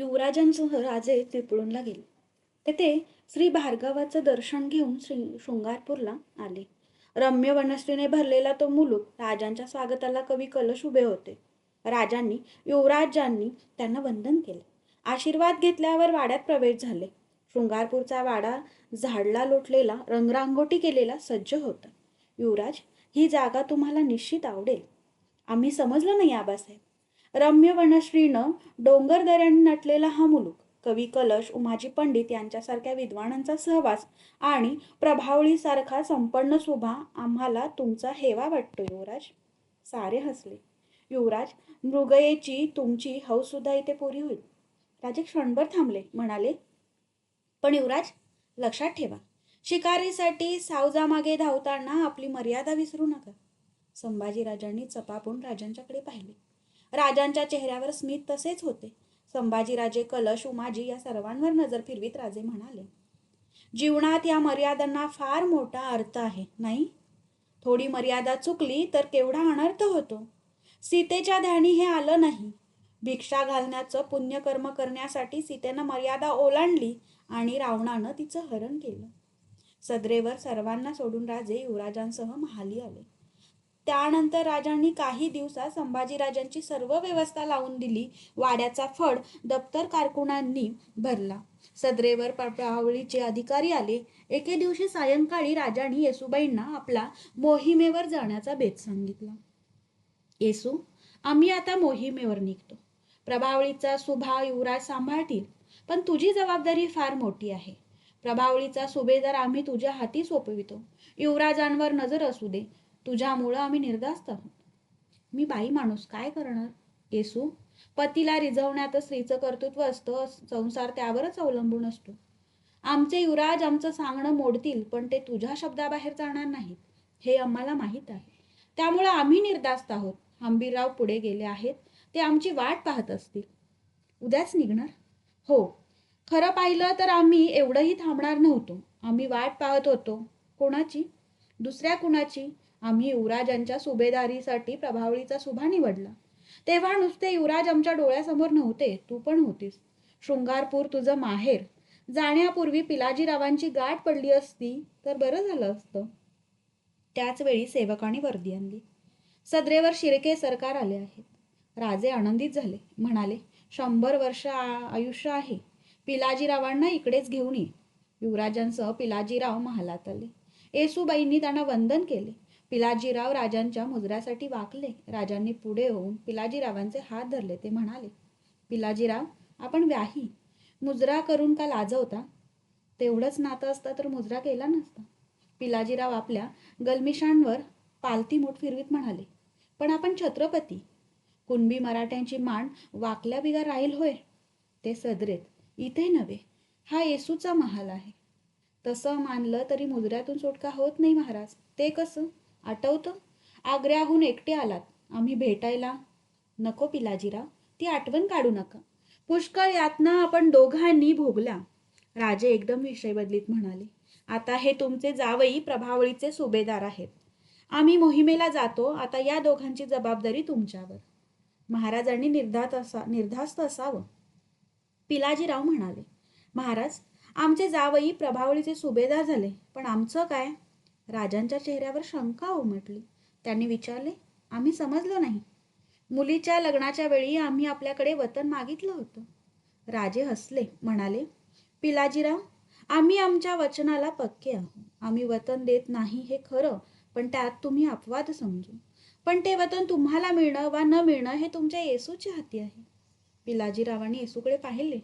युवराजांसह राजे चिपळूणला गेले. तेथे श्री भार्गवाचं दर्शन घेऊन शृंगारपूरला आले. रम्य वनस्तीने भरलेला तो मुलूक राजांच्या स्वागताला कवी कलश उभे होते. राजांनी युवराजांनी त्यांना वंदन केले. आशीर्वाद घेतल्यावर वाड्यात प्रवेश झाले. शृंगारपूरचा वाडा झाडला लोटलेला, रंगरांगोटी केलेला सज्ज होता. युवराज, ही जागा तुम्हाला निश्चित आवडेल. आम्ही समजलं नाही आबासाहेब. रम्य वनश्रीनं डोंगर दऱ्यांनी नटलेला हा मुलूक, कवी कलश, उमाजी पंडित यांच्यासारख्या विद्वानांचा सहवास आणि प्रभावळीसारखा संपन्न शोभा आम्हाला तुमचा हेवा वाटतो युवराज. सारे हसले. युवराज, मृगयेची तुमची हौससुद्धा इथे पुरी होईल. राजे क्षणभर थांबले, म्हणाले, पण युवराज, लक्षात ठेवा, शिकारीसाठी सावजामागे धावताना आपली मर्यादा विसरू नका. संभाजीराजांनी चपापून राजांच्याकडे पाहिले. राजांच्या चेहऱ्यावर स्मित तसेच होते. संभाजीराजे, कलश, उमाजी या सर्वांवर नजर फिरवीत राजे म्हणाले, जीवनात या मर्यादांना फार मोठा अर्थ आहे, नाही? थोडी मर्यादा चुकली तर केवढा अनर्थ होतो. सीतेच्या ध्यानी हे आलं नाही. भिक्षा घालण्याचं पुण्यकर्म करण्यासाठी सीतेनं मर्यादा ओलांडली आणि रावणानं तिचं हरण केलं. सदरेवर सर्वांना सोडून राजे युवराजांसह महाली आले. त्यानंतर राजांनी काही दिवसात संभाजीराजांची सर्व व्यवस्था लावून दिली. वाड्याचा फड दप्तर कारकुनांनी भरला. सदरेवर प्रभावळीचे अधिकारी आले. एके दिवशी सायंकाळी राजांनी येसूबाईंना आपला मोहिमेवर जाण्याचा बेत सांगितला. येसू, आम्ही आता मोहिमेवर निघतो. प्रभावळीचा सुभा युवराज सांभाळतील, पण तुझी जबाबदारी फार मोठी आहे. प्रभावळीचा सुभेदार आम्ही तुझ्या हाती सोपवितो. युवराजांवर नजर असू दे. तुझ्यामुळं आम्ही निर्धास्त आहोत. मी बाई माणूस, काय करणार? येसू, पतीला रिझवण्यात स्त्रीचं कर्तृत्व असतं. संसार त्यावरच अवलंबून असतो. आमचे युवराज आमचं सांगणं मोडतील, पण ते तुझ्या शब्दाबाहेर जाणार नाहीत, हे आम्हाला माहीत आहे. त्यामुळं आम्ही निर्धास्त आहोत. हंबीरराव पुढे गेले आहेत. ते आमची वाट पाहत असतील. उद्याच निघणार? हो. खरं पाहिलं तर आम्ही एवढंही थांबणार नव्हतो. आम्ही वाट पाहत होतो. कोणाची? दुसऱ्या कुणाची? आम्ही युवराजांच्या सुभेदारीसाठी प्रभावळीचा सुभा निवडला. तेव्हा नुसते युवराज आमच्या डोळ्यासमोर नव्हते, तू पण होतीस. शृंगारपूर तुझं माहेर. जाण्यापूर्वी पिलाजीरावांची गाठ पडली असती तर बरं झालं असतं. त्याच वेळी सेवकाने वर्दी आणली. सदरेवर शिर्के सरकार आले आहेत. राजे आनंदित झाले. म्हणाले, 100 वर्ष आयुष्य आहे. पिलाजीरावांना इकडेच घेऊन ये. युवराजांसह पिलाजीराव महालात आले. येसूबाईंनी त्यांना वंदन केले. पिलाजीराव राजांच्या मुजऱ्यासाठी वाकले. राजांनी पुढे होऊन पिलाजीरावांचे हात धरले. ते म्हणाले, पिलाजीराव, आपण व्याही. मुजरा करून का लाजवता? तेवढंच नातं असतं तर मुजरा केला नसता. पिलाजीराव आपल्या गलमिशांवर पालती मूठ फिरवीत म्हणाले, पण आपण छत्रपती. कुणबी मराठ्यांची मान वाकल्या बिगर राहील होय? ते सदरेत, इथे नव्हे. हा येसूचा महाल आहे. तसं मानलं तरी मुजऱ्यातून सुटका होत नाही महाराज. ते कसं? आठवतं? आग्र्याहून एकटे आलात आम्ही भेटायला. नको पिलाजीराव, ती आठवण काढू नका. पुष्कळ यातना आपण दोघांनी भोगल्या. राजे एकदम विषय बदलीत म्हणाले, आता हे तुमचे जावई प्रभावळीचे सुभेदार आहेत. आम्ही मोहिमेला जातो. आता या दोघांची जबाबदारी तुमच्यावर. महाराजांनी निर्धास्त असावं. पिलाजीराव म्हणाले, महाराज, आमचे जावई प्रभावळीचे सुभेदार झाले, पण आमचं काय? राजांच्या चेहऱ्यावर शंका उमटली. त्यांनी विचारले, आम्ही समजलो नाही. मुलीच्या लग्नाच्या वेळी आम्ही आपल्याकडे वतन मागितलं होतं. राजे हसले. म्हणाले, पिलाजीराव, आम्ही आमच्या वचनाला पक्के आहोत. आम्ही वतन देत नाही हे खरं, पण त्यात तुम्ही अपवाद समजू. पण ते वतन तुम्हाला मिळणं वा न मिळणं हे तुमच्या येसूच्या हाती आहे. पिलाजीरावांनी येसूकडे पाहिले.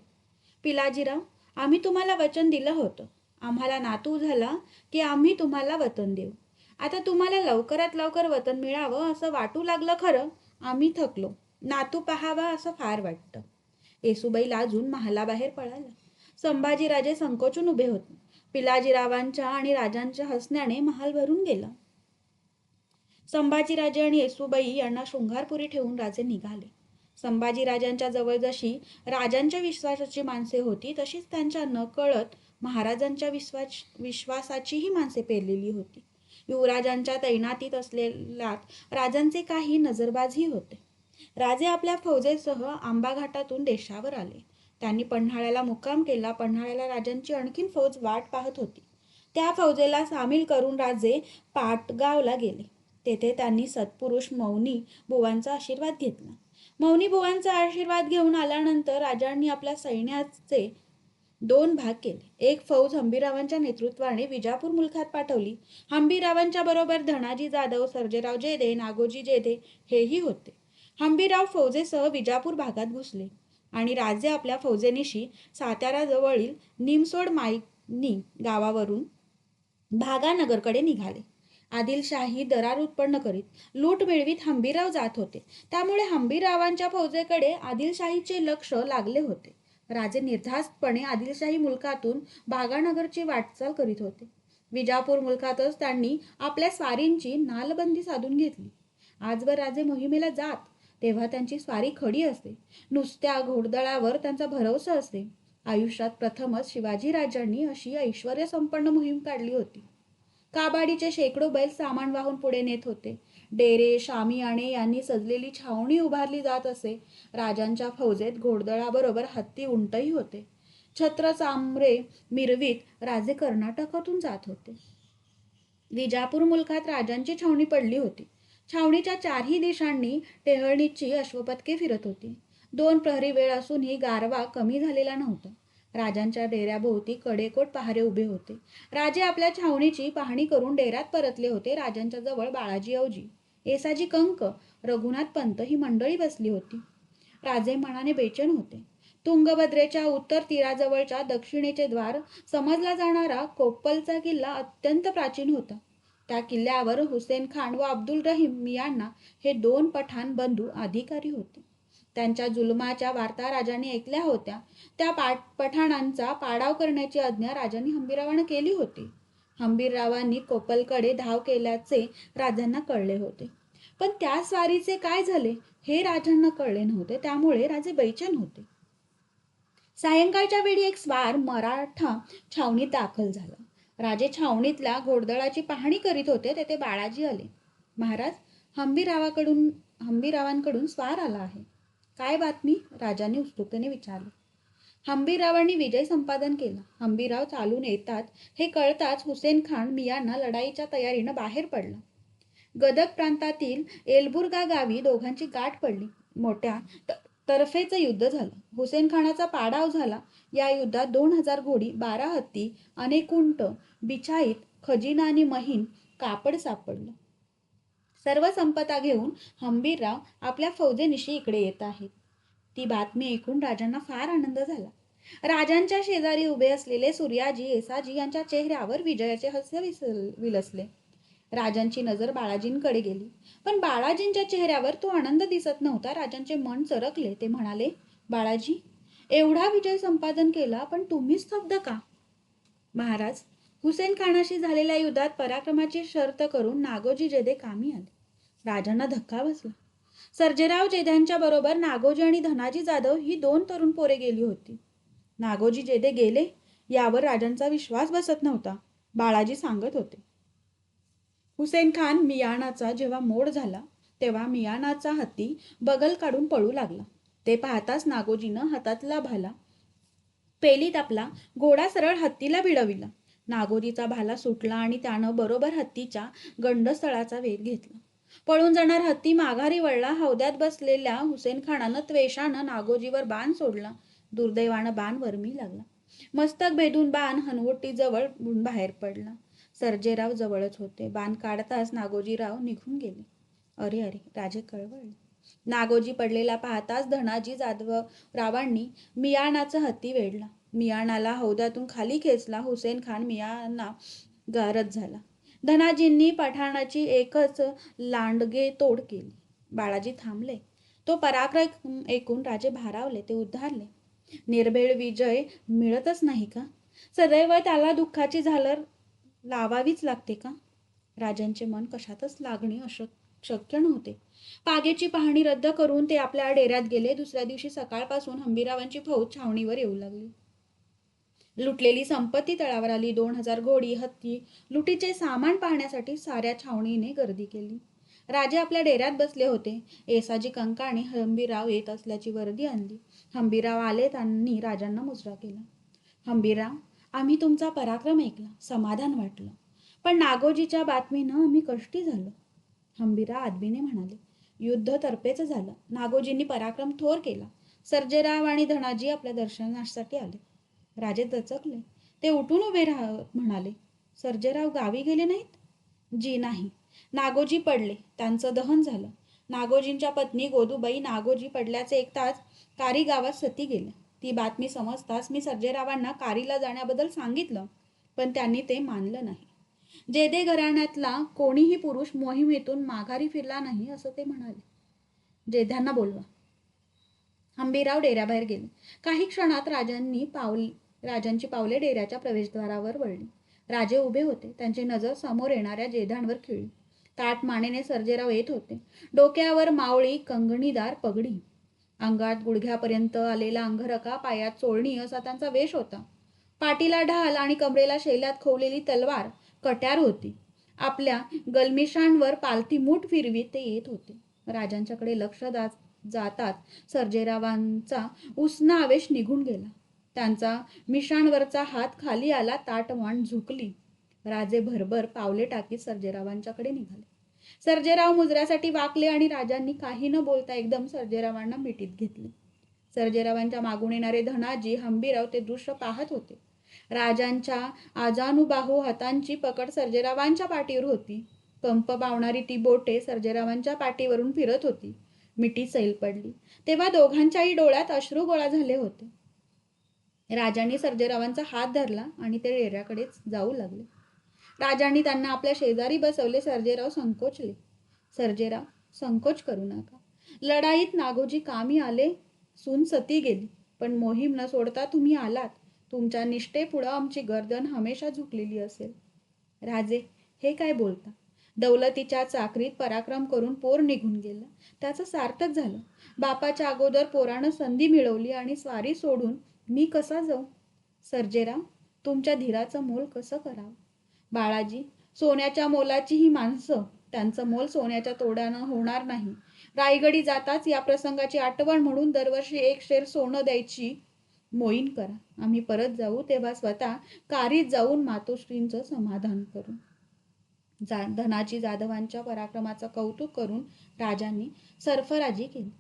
पिलाजीराव, आम्ही तुम्हाला वचन दिलं होतं. आम्हाला नातू झाला की आम्ही तुम्हाला वतन देऊ. आता तुम्हाला लवकरात लवकर वतन मिळावं असं वाटू लागलं खरं. आम्ही थकलो. नातू पाहावा असं फार वाटतं. येसूबाई लाजून महालाबाहेर पळाला. संभाजीराजे संकोचून उभे होते. पिलाजीरावांच्या आणि राजांच्या हसण्याने महाल भरून गेला. संभाजीराजे आणि येसूबाई यांना शृंगारपुरी ठेवून राजे निघाले. संभाजीराजांच्या जवळ जशी राजांच्या विश्वासाची माणसे होती, तशीच त्यांच्या नकळत महाराजांच्या विश्वासाचीही माणसे पेरलेली होती. युवराजांच्या तैनातीत असलेल्यात राजांचे काही नजरबाजही होते. राजे आपल्या फौजेसह आंबा घाटातून देशावर आले. त्यांनी पन्हाळ्याला मुक्काम केला. पन्हाळ्याला राजांची आणखीन फौज वाट पाहत होती. त्या फौजेला सामील करून राजे पाटगावला गेले. तेथे त्यांनी सत्पुरुष मौनी बुवांचा आशीर्वाद घेतला. मौनी बुवांचा आशीर्वाद घेऊन आल्यानंतर राजांनी आपल्या सैन्याचे 2 भाग केले. एक फौज हंबीरावांच्या नेतृत्वाने विजापूर मुलखात पाठवली. हंबीरावांच्या बरोबर धनाजी जाधव, सर्जेराव जेधे, नागोजी जेधे हेही होते. हंबीराव फौजेसह विजापूर भागात घुसले आणि राजे आपल्या फौजेनिशी साताऱ्याजवळील निमसोड मायनी गावावरून भागानगरकडे निघाले. आदिलशाही दरार उत्पन्न करीत लूट मिळवीत हंबीराव जात होते. त्यामुळे हंबीरावांच्या फौजेकडे आदिलशाहीचे लक्ष लागले होते. राजे निर्धास्तपणे आदिलशाही मुलखातून भागानगरची वाटचाल करीत होते. विजापूर मुलखातच त्यांनी आपल्या स्वारींची नालबंदी साधून घेतली. आजवर राजे मोहिमेला जात तेव्हा त्यांची स्वारी खडी असते. नुसत्या घोडदळावर त्यांचा भरवसा असते. आयुष्यात प्रथमच शिवाजीराजांनी अशी ऐश्वर्यसंपन्न मोहीम काढली होती. काबाडीचे शेकडो बैल सामान वाहून पुढे नेत होते. डेरे, शामियाणे यांनी सजलेली छावणी उभारली जात असे. राजांच्या फौजेत घोडदळाबरोबर हत्ती उंटही होते. छत्र चामरे मिरवीत राजे कर्नाटकातून जात होते. विजापूर मुलखात राजांची छावणी पडली होती. छावणीच्या चारही दिशांनी टेहळणीची अश्वपथके फिरत होती. 2 प्रहरी वेळ असूनही गारवा कमी झालेला नव्हता. राजांच्या डेऱ्याभोवती कडेकोट पहारे उभे होते. राजे आपल्या छावणीची पाहणी करून डेऱ्यात परतले होते. राजांच्या जवळ बाळाजी औजी, येसाजी कंक, रघुनाथ पंत ही मंडळी बसली होती. राजे मनाने बेचैन होते. तुंगभद्रेच्या उत्तर तीराजवळच्या दक्षिणेचे द्वार समजला जाणारा कोप्पलचा किल्ला अत्यंत प्राचीन होता. त्या किल्ल्यावर हुसेन खान व अब्दुल रहीम मियांना हे 2 पठाण बंधू अधिकारी होते. त्यांच्या जुलमाच्या वार्ता राजांनी ऐकल्या होत्या. त्या पठाणांचा पाडाव करण्याची आज्ञा राजांनी हंबीरावांना केली होती. हंबीररावांनी कोप्पलकडे धाव केल्याचे राजांना कळले होते. पण त्या स्वारीचे काय झाले हे राजांना कळले नव्हते. त्यामुळे राजे बैचैन होते. सायंकाळच्या वेळी एक स्वार मराठा छावणीत दाखल झाला. राजे छावणीतल्या घोडदळाची पाहणी करीत होते. तेथे बाळाजी आले. महाराज, हंबीरावांकडून स्वार आला आहे. काय बातमी? राजांनी उत्सुकतेने विचारले. हंबीररावांनी विजय संपादन केला. हंबीरराव चालून येतात हे कळताच हुसेन खान मियांना लढाईच्या तयारीनं बाहेर पडला. गदग प्रांतातील एलबुर्गा गावी दोघांची गाठ पडली. मोठ्या तर्फेचं युद्ध झालं. हुसेन खानाचा पाडाव झाला. या युद्धात 2000 घोडी, 12 हत्ती, अनेक उंट, बिछाईत, खजिना आणि महीन कापड सापडलं. सर्व संपदा घेऊन हंबीरराव आपल्या फौजेनिशी इकडे येत आहेत. ती बातमी ऐकून राजांना फार आनंद झाला. राजांच्या शेजारी उभे असलेले सूर्याजी, येसाजी यांच्या चेहऱ्यावर विजयाचे हास्य विलसले. राजांची नजर बाळाजींकडे गेली. पण बाळाजींच्या चेहऱ्यावर तो आनंद दिसत नव्हता. राजांचे मन सरकले. ते म्हणाले, बाळाजी, एवढा विजय संपादन केला पण तुम्हीच स्तब्ध का? महाराज, हुसेन खानाशी झालेल्या युद्धात पराक्रमाची शर्त करून नागोजी जेधे कामी आले. राजांना धक्का बसला. सर्जेराव जेध्यांच्या बरोबर नागोजी आणि धनाजी जाधव ही 2 तरुण पोरे गेली होती. नागोजी जेधे गेले यावर राजांचा विश्वास बसत नव्हता. बाळाजी सांगत होते. हुसेन खान मियाणाचा जेव्हा मोड झाला तेव्हा मियाणाचा हत्ती बगल काढून पळू लागला. ते पाहताच नागोजीनं हातातला भाला पेलीत आपला घोडा सरळ हत्तीला भिडविला. नागोजीचा भाला सुटला आणि त्यानं बरोबर हत्तीच्या गंडस्थळाचा वेध घेतला. पळून जाणार हत्ती माघारी वळला. हौद्यात बसलेल्या हुसेन खानानं त्वेषानं नागोजीवर बाण सोडला. दुर्दैवानं बाण वरमी लागला. मस्तक भेदून बाण हनवटीजवळ बाहेर पडला. सर्जेराव जवळच होते. बाण काढताच नागोजीराव निघून गेले. अरे अरे, राजे कळवळले. नागोजी पडलेला पाहताच धनाजी जाधवरावांनी मियाणाचा हत्ती वेढला. मियाणाला हौद्यातून खाली खेचला. हुसेन खान मियाणा गारद झाला. धनाजींनी पठाणाची एकच लांडगे तोड केली. बाळाजी थांबले. तो पराक्रम ऐकून राजे भारावले. ते उद्धारले. निर्भेळ विजय मिळतच नाही का? सदैव त्याला दुःखाची झालर लावावीच लागते का? राजांचे मन कशातच लागणे शक्य नव्हते. पागेची पाहणी रद्द करून ते आपल्या डेऱ्यात गेले. दुसऱ्या दिवशी सकाळपासून हंबीरावांची फौज छावणीवर येऊ लागली. लुटलेली संपत्ती तळावर आली. 2000 घोडी, हत्ती, लुटीचे सामान पाहण्यासाठी साऱ्या छावणीने गर्दी केली. राजे आपल्या डेऱ्यात बसले होते. येसाजी कंकाने हंबीरराव येत असल्याची वर्दी आणली. हंबीरराव आले. त्यांनी राजांना मुजरा केला. हंबीरराव, आम्ही तुमचा पराक्रम ऐकला, समाधान वाटलं, पण नागोजीच्या बातमीनं आम्ही कष्टी झालो. हंबीरराव आदबीने म्हणाले. युद्ध तर्फेच झालं. नागोजींनी पराक्रम थोर केला. सर्जेराव आणि धनाजी आपल्या दर्शनासाठी आले. राजे दचकले. ते उठून उभे म्हणाले, सर्जेराव गावी गेले नाहीत? जी नाही. नागोजी पडले. त्यांचं दहन झालं. नागोजींच्या पत्नी गोदूबाई नागोजी पडल्याचे ऐकताच कारी गावात सती गेल्या. ती बातमी समजताच मी सर्जेरावांना कारीला जाण्याबद्दल सांगितलं, पण त्यांनी ते मानलं नाही. जेदे घराण्यातला कोणीही पुरुष मोहिमेतून माघारी फिरला नाही असं ते म्हणाले. जेध्यांना बोलवा. हंबीरराव डेऱ्याबाहेर गेले. काही क्षणात राजांची पावले डेऱ्याच्या प्रवेशद्वारावर वळली. राजे उभे होते. त्यांची नजर समोर येणाऱ्या जेध्यांवर खिळली. ताठ मानेने सर्जेराव येत होते. डोक्यावर मावळी कंगणीदार पगडी, अंगात गुडघ्यापर्यंत आलेला अंगरखा, पायात चोळणी असा त्यांचा वेश होता. पाठीला ढाल आणि कमरेला शैलात खोवलेली तलवार कट्यार होती. आपल्या गलमिशांवर पालथी मूठ फिरवीत ते येत होते. राजांच्याकडे लक्ष जाताच सर्जेरावांचा उसना आवेश निघून गेला. त्यांचा मिशांवरचा हात खाली आला. ताटमान झुकली. राजे भरभर पावले टाकीत सर्जेरावांच्याकडे निघाले. सर्जेराव मुजऱ्यासाठी वाकले आणि राजांनी काही न बोलता एकदम सर्जेरावांना मिठीत घेतले. सर्जेरावांच्या मागून येणारे धनाजी, हंबीरराव ते दृश्य पाहत होते. राजांच्या आजानुबाहू हातांची पकड सर्जेरावांच्या पाठीवर होती. कंप पावणारी ती बोटे सर्जेरावांच्या पाठीवरून फिरत होती. मिठी सैल पडली तेव्हा दोघांच्याही डोळ्यात अश्रू गोळा झाले होते. राजांनी सर्जेरावांचा हात धरला आणि ते डेऱ्याकडेच जाऊ लागले. राजांनी त्यांना आपल्या शेजारी बसवले. सर्जेराव संकोचले. सर्जेराव, संकोच करू नका. लढाईत नागोजी कामी आले, सून सती गेली, पण मोहीम न सोडता तुम्ही आलात. तुमच्या निष्ठेपुढं आमची गर्दन हमेशा झुकलेली असेल. राजे, हे काय बोलता? दौलतीच्या चाकरीत पराक्रम करून पोर निघून गेलं, त्याचं सार्थक झालं. बापाच्या अगोदर पोरानं संधी मिळवली आणि स्वारी सोडून मी कसा जाऊ? सर्जेराव, तुमच्या धीराचं मोल कसं करावं? बाळाजी, सोन्याच्या मोलाची ही माणसं, त्यांचं मोल सोन्याच्या तोड्यानं होणार नाही. रायगडी जाताच या प्रसंगाची आठवण म्हणून दरवर्षी 1 शेर सोनं द्यायची मोहीम करा. आम्ही परत जाऊ तेव्हा स्वतः कारीत जाऊन मातोश्रींचं समाधान करू. धनाजी जाधवांच्या पराक्रमाचं कौतुक करून राजांनी सरफराजी केली.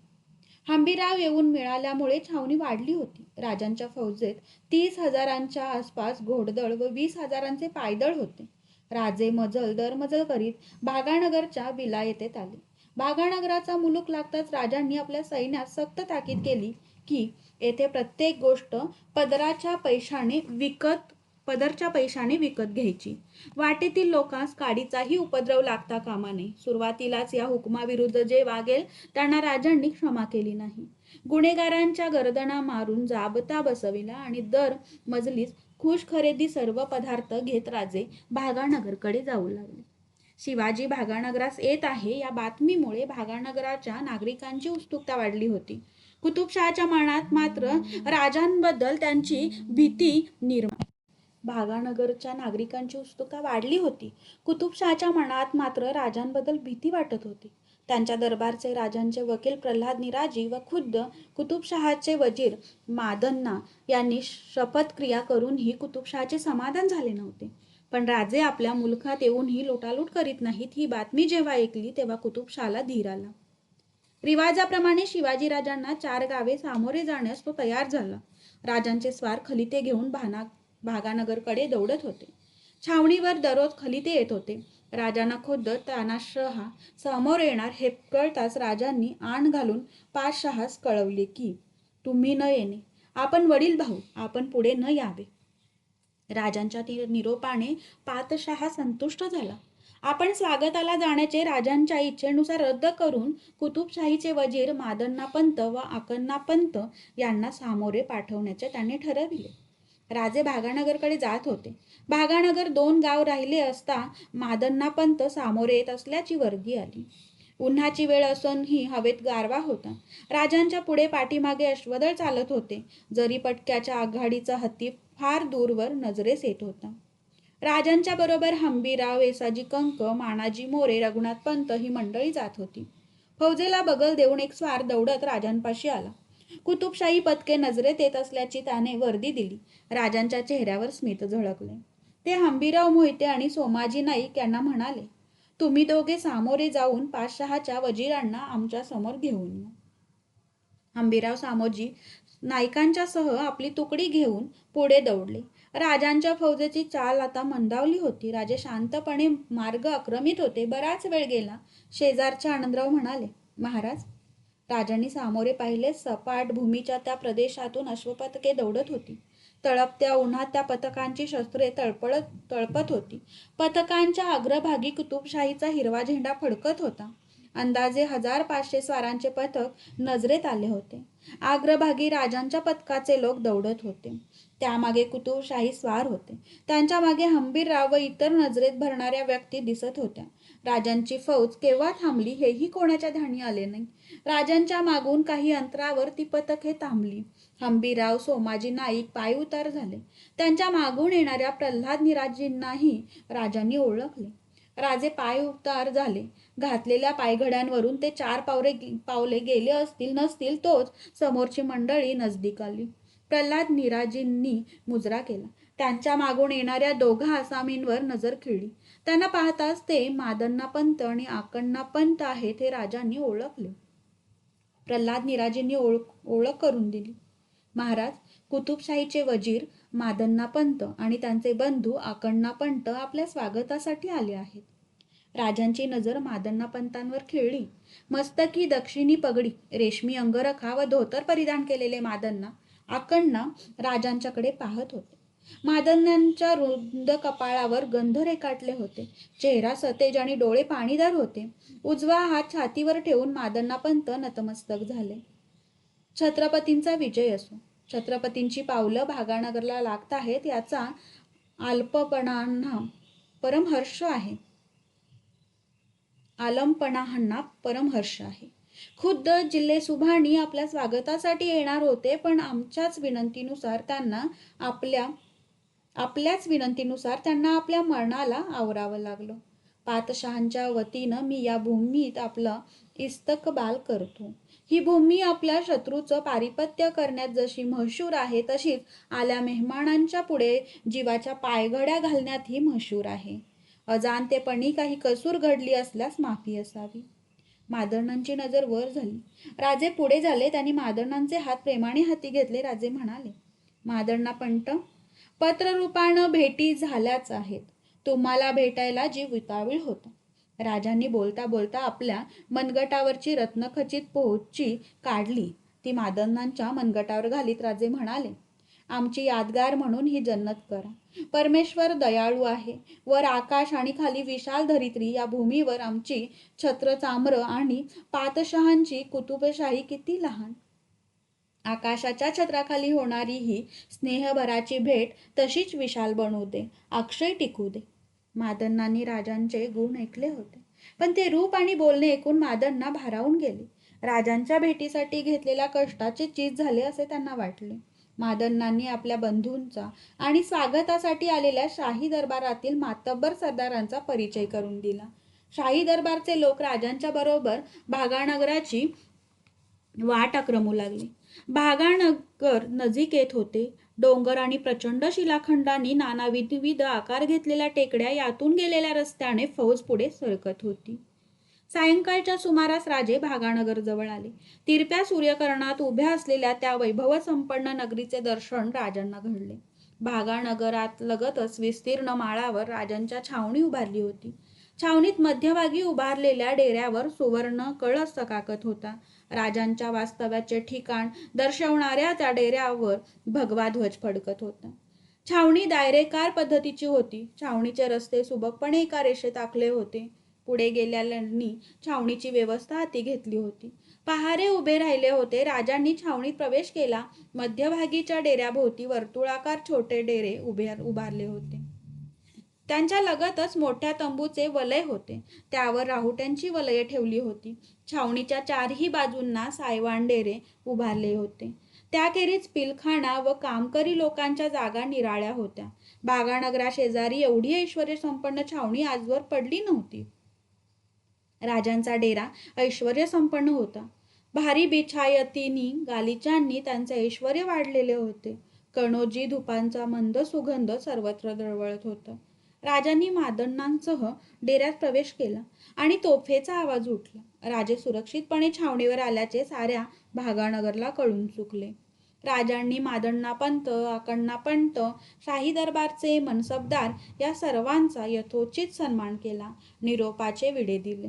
हंबीरराव येऊन मिळाल्यामुळे छावणी वाढली होती. राजांच्या फौजेत 30,000च्या आसपास घोडदळ व 20,000चे पायदळ होते. राजे मजल दरमजल करीत भागानगरच्या विलायतेत आले. भागानगराचा मुलूक लागताच राजांनी आपल्या सैन्यात सक्त ताकीद केली की येथे प्रत्येक गोष्ट पदरच्या पैशाने विकत घ्यायची. वाटेतील लोकांस काडीचाही उपद्रव लागता कामा नये. सुरुवातीलाच या हुकुमाविरुद्ध जे वागेल त्यांना राजांनी क्षमा केली नाही. गुन्हेगारांच्या गर्दना मारून जाबता बसविला आणि दर मजलीस खुश खरेदी सर्व पदार्थ घेत राजे भागानगरकडे जाऊ लागले. शिवाजी भागानगरास येत आहे या बातमीमुळे भागानगराच्या नागरिकांची उत्सुकता वाढली होती. कुतुबशहाच्या मनात मात्र राजांबद्दल त्यांची भीती निर्माण भागानगरच्या नागरिकांची उत्सुकता वाढली होती. कुतुबशहाच्या मनात मात्र राजांबद्दल भीती वाटत होती. त्यांच्या दरबारचे राजांचे वकील प्रल्हाद निराजी व खुद्द कुतुबशहाचे वजीर मादन्ना यांनी शपथक्रिया करूनही कुतुबशहाचे समाधान झाले नव्हते. पण राजे आपल्या मुलखात येऊनही लुटालूट करीत नाहीत ही बातमी जेव्हा ऐकली तेव्हा कुतुबशहाला धीर आला. रिवाजाप्रमाणे शिवाजीराजांना 4 गावे सामोरे जाण्यास तो तयार झाला. राजांचे स्वार खलिते घेऊन भागानगरकडे दौडत होते. छावणीवर दररोज खलिते येत होते. राजांना खुद्द तानाशहा समोर येणार हे कळताच राजांनी आण घालून पातशहास कळवले की तुम्ही न येणे, आपण वडील भाऊ, आपण पुढे न यावे. राजांच्या निरोपाने पातशहा संतुष्ट झाला. आपण स्वागताला जाण्याचे राजांच्या इच्छेनुसार रद्द करून कुतुबशाहीचे वजीर मादन्नापंत व आकन्नापंत यांना सामोरे पाठवण्याचे त्यांनी ठरविले. राजे भागानगरकडे जात होते. भागानगर 2 गाव राहिले असता मादन्नापंत सामोरे येत असल्याची वर्दी आली. उन्हाची वेळ असूनही हवेत गारवा होता. राजांच्या पुढे पाठीमागे अश्वदळ चालत होते. जरीपटक्याच्या आघाडीचा हत्ती फार दूरवर नजरेस येत होता. राजांच्या बरोबर हंबीरराव, येसाजी कंक, मानाजी मोरे, रघुनाथ पंत ही मंडळी जात होती. फौजेला बगल देऊन एक स्वार दौडत राजांपाशी आला. कुतुबशाही पदके नजरेत येत असल्याची त्याने वर्दी दिली. राजांच्या चेहऱ्यावर स्मित झळकले. ते हंबीरराव मोहिते आणि सोमाजी नाईक यांना म्हणाले, तुम्ही दोघे सामोरे जाऊन पाचशहाच्या वजीरांना आमच्या समोर घेऊन या. हंबीरराव सामोजी नाईकांच्या सह आपली तुकडी घेऊन पुढे दौडले. राजांच्या फौजेची चाल आता मंदावली होती. राजे शांतपणे मार्ग आक्रमित होते. बराच वेळ गेला. शेजारचे आनंदराव म्हणाले, महाराज. राजांनी सामोरे पाहिले. सपाट भूमीच्या त्या प्रदेशातून अश्वपथके दौडत होती. तळपत्या उन्हात त्या पथकांची शस्त्रे तळपत होती. पथकांच्या अग्रभागी कुतुबशाहीचा हिरवा झेंडा फडकत होता. अंदाजे 1500 स्वारांचे पथक नजरेत आले होते. अग्रभागी राजांच्या पथकाचे लोक दौडत होते. त्यामागे कुतुबशाही स्वार होते. त्यांच्या मागे हंबीरराव व इतर नजरेत भरणाऱ्या व्यक्ती दिसत होत्या. राजांची फौज केव्हा थांबली हेही कोणाच्या ध्यानी आले नाही. राजांच्या मागून काही अंतरावर ती पथके थांबली. हंबीरराव, सोमाजी नाईक पायउतार झाले. त्यांच्या मागून येणाऱ्या प्रल्हाद निराजींनाही राजांनी ओळखले. राजे पायउतार झाले. घातलेल्या पायघड्यांवरून ते 4 पावले गेले असतील नसतील तोच समोरची मंडळी नजदीक आली. प्रल्हाद निराजींनी मुजरा केला. त्यांच्या मागून येणाऱ्या दोघा आसामींवर नजर खिळली. त्यांना पाहताच ते मादन्ना पंत आणि आकण्णा पंत आहेत हे राजांनी ओळखले. प्रल्हाद निराजींनी ओळख करून दिली. महाराज, कुतुबशाहीचे वजीर मादन्ना पंत आणि त्यांचे बंधू आकण्णा पंत आपल्या स्वागतासाठी आले आहेत. राजांची नजर मादन्ना पंतांवर खिळली. मस्तकी दक्षिणी पगडी, रेशमी अंगरखा व धोतर परिधान केलेले मादन्ना, आकण्णा राजांच्याकडे पाहत होते. मादन्यांच्या रुंद कपाळावर गंध रेखाटले होते. चेहरा सतेज आणि डोळे पाणीदार होते. उजवा हात छातीवर ठेवून मादन्ना पंत नतमस्तक झाले. छत्रपतींचा विजय असो. छत्रपतींची पावलं भागानगरला लागत आहेत याचा आलमपणांना परम हर्ष आहे. खुद्द जिल्हे सुभाणी आपल्या स्वागतासाठी येणार होते, पण आपल्याच विनंतीनुसार त्यांना आपल्या मरणाला आवरावं लागलं. पातशहांच्या वतीनं मी या भूमीत आपलं इस्तकबाल करतो. ही भूमी आपल्या शत्रूचं पारिपत्य करण्यात जशी मशहूर आहे, तशीच आल्या मेहमानांच्या पुढे जीवाच्या पायघड्या घालण्यातही मशहूर आहे. अजाणतेपणी काही कसूर घडली असल्यास माफी असावी. मादण्णांची नजर वर झाली. राजे पुढे झाले. त्यांनी मादण्णांचे हात प्रेमाने हाती घेतले. राजे म्हणाले, मादण्णा पंत, पत्ररूपानं भेटी झाल्याच आहेत. तुम्हाला भेटायला जीव वितावीळ होता. राजांनी बोलता बोलता आपल्या मनगटावरची रत्नखचित पोची काढली. ती मादण्णांच्या मनगटावर घालीत राजे म्हणाले, आमची यादगार म्हणून ही जन्नत करा. परमेश्वर दयाळू आहे. वर आकाश आणि खाली विशाल धरित्री. या भूमीवर आमची छत्रचाम्र आणि पातशहांची कुतुबशाही किती लहान. आकाशाच्या छत्राखाली होणारी ही स्नेहभराची भेट तशीच विशाल बनू दे, अक्षय टिकू दे. मादण्णांनी राजांचे गुण ऐकले होते, पण ते रूप आणि बोलणे ऐकून मादण्णा भारावून गेले. राजांच्या भेटीसाठी घेतलेल्या कष्टाचे चीज झाले असे त्यांना वाटले. मादण्णांनी आपल्या बंधूंचा आणि स्वागतासाठी आलेल्या शाही दरबारातील मातब्बर सरदारांचा परिचय करून दिला. शाही दरबारचे लोक राजांच्या बरोबर भागानगराची वाट आक्रमू लागले. भागानगर नजीक येत होते. डोंगर आणि प्रचंड शिलाखंडांनी नानाविध आकार घेतलेल्या टेकड्या, यातून गेलेल्या रस्त्याने फौज पुढे सरकत होती. सायंकाळच्या सुमारास राजे भागानगर जवळ आले. तिरप्या सूर्यकिरणात उभ्या असलेल्या त्या वैभवसंपन्न नगरीचे दर्शन राजांना घडले. भागानगरात लगतच विस्तीर्ण माळावर राजांच्या छावणी उभारली होती. छावणीत मध्यभागी उभारलेल्या डेऱ्यावर सुवर्ण कळस चकाकत होता. राजांच्या वास्तव्याचे ठिकाण दर्शवणाऱ्या त्या डेऱ्यावर भगवा ध्वज फडकत होता. छावणी दायरेकार पद्धतीची होती. छावणीचे रस्ते सुबकपणे एका रेषेत आखले होते. पुढे गेलेल्यांनी छावणीची व्यवस्था हाती घेतली होती. पहारे उभे राहिले होते. राजांनी छावणीत प्रवेश केला. मध्यभागीच्या डेऱ्याभोवती वर्तुळाकार छोटे डेरे उभारले होते. त्यांच्या लगतच मोठ्या तंबूचे वलय होते. त्यावर राहुट्यांची वलये ठेवली होती. छावणीच्या चारही बाजूंना सायवान डेरे उभारले होते. त्याखेरीज पिलखाना व कामकरी लोकांच्या जागा निराळ्या होत्या. भागानगराशेजारी एवढी ऐश्वर्यसंपन्न छावणी आजवर पडली नव्हती. राजांचा डेरा ऐश्वर्यसंपन्न होता. भारी बिछायतींनी गालिचांनी त्यांचे ऐश्वर्य वाढलेले होते. कणोजी धुपांचा मंद सुगंध सर्वत्र दरवळत होता. राजांनी मादण्णांसह डेऱ्यात प्रवेश केला आणि तोफेचा आवाज उठला. राजे सुरक्षितपणे छावणीवर आल्याचे साऱ्या भागानगरला कळून चुकले. राजांनी मादण्णापंत, आकण्णापंत, शाही दरबारचे मनसबदार या सर्वांचा यथोचित सन्मान केला. निरोपाचे विडे दिले.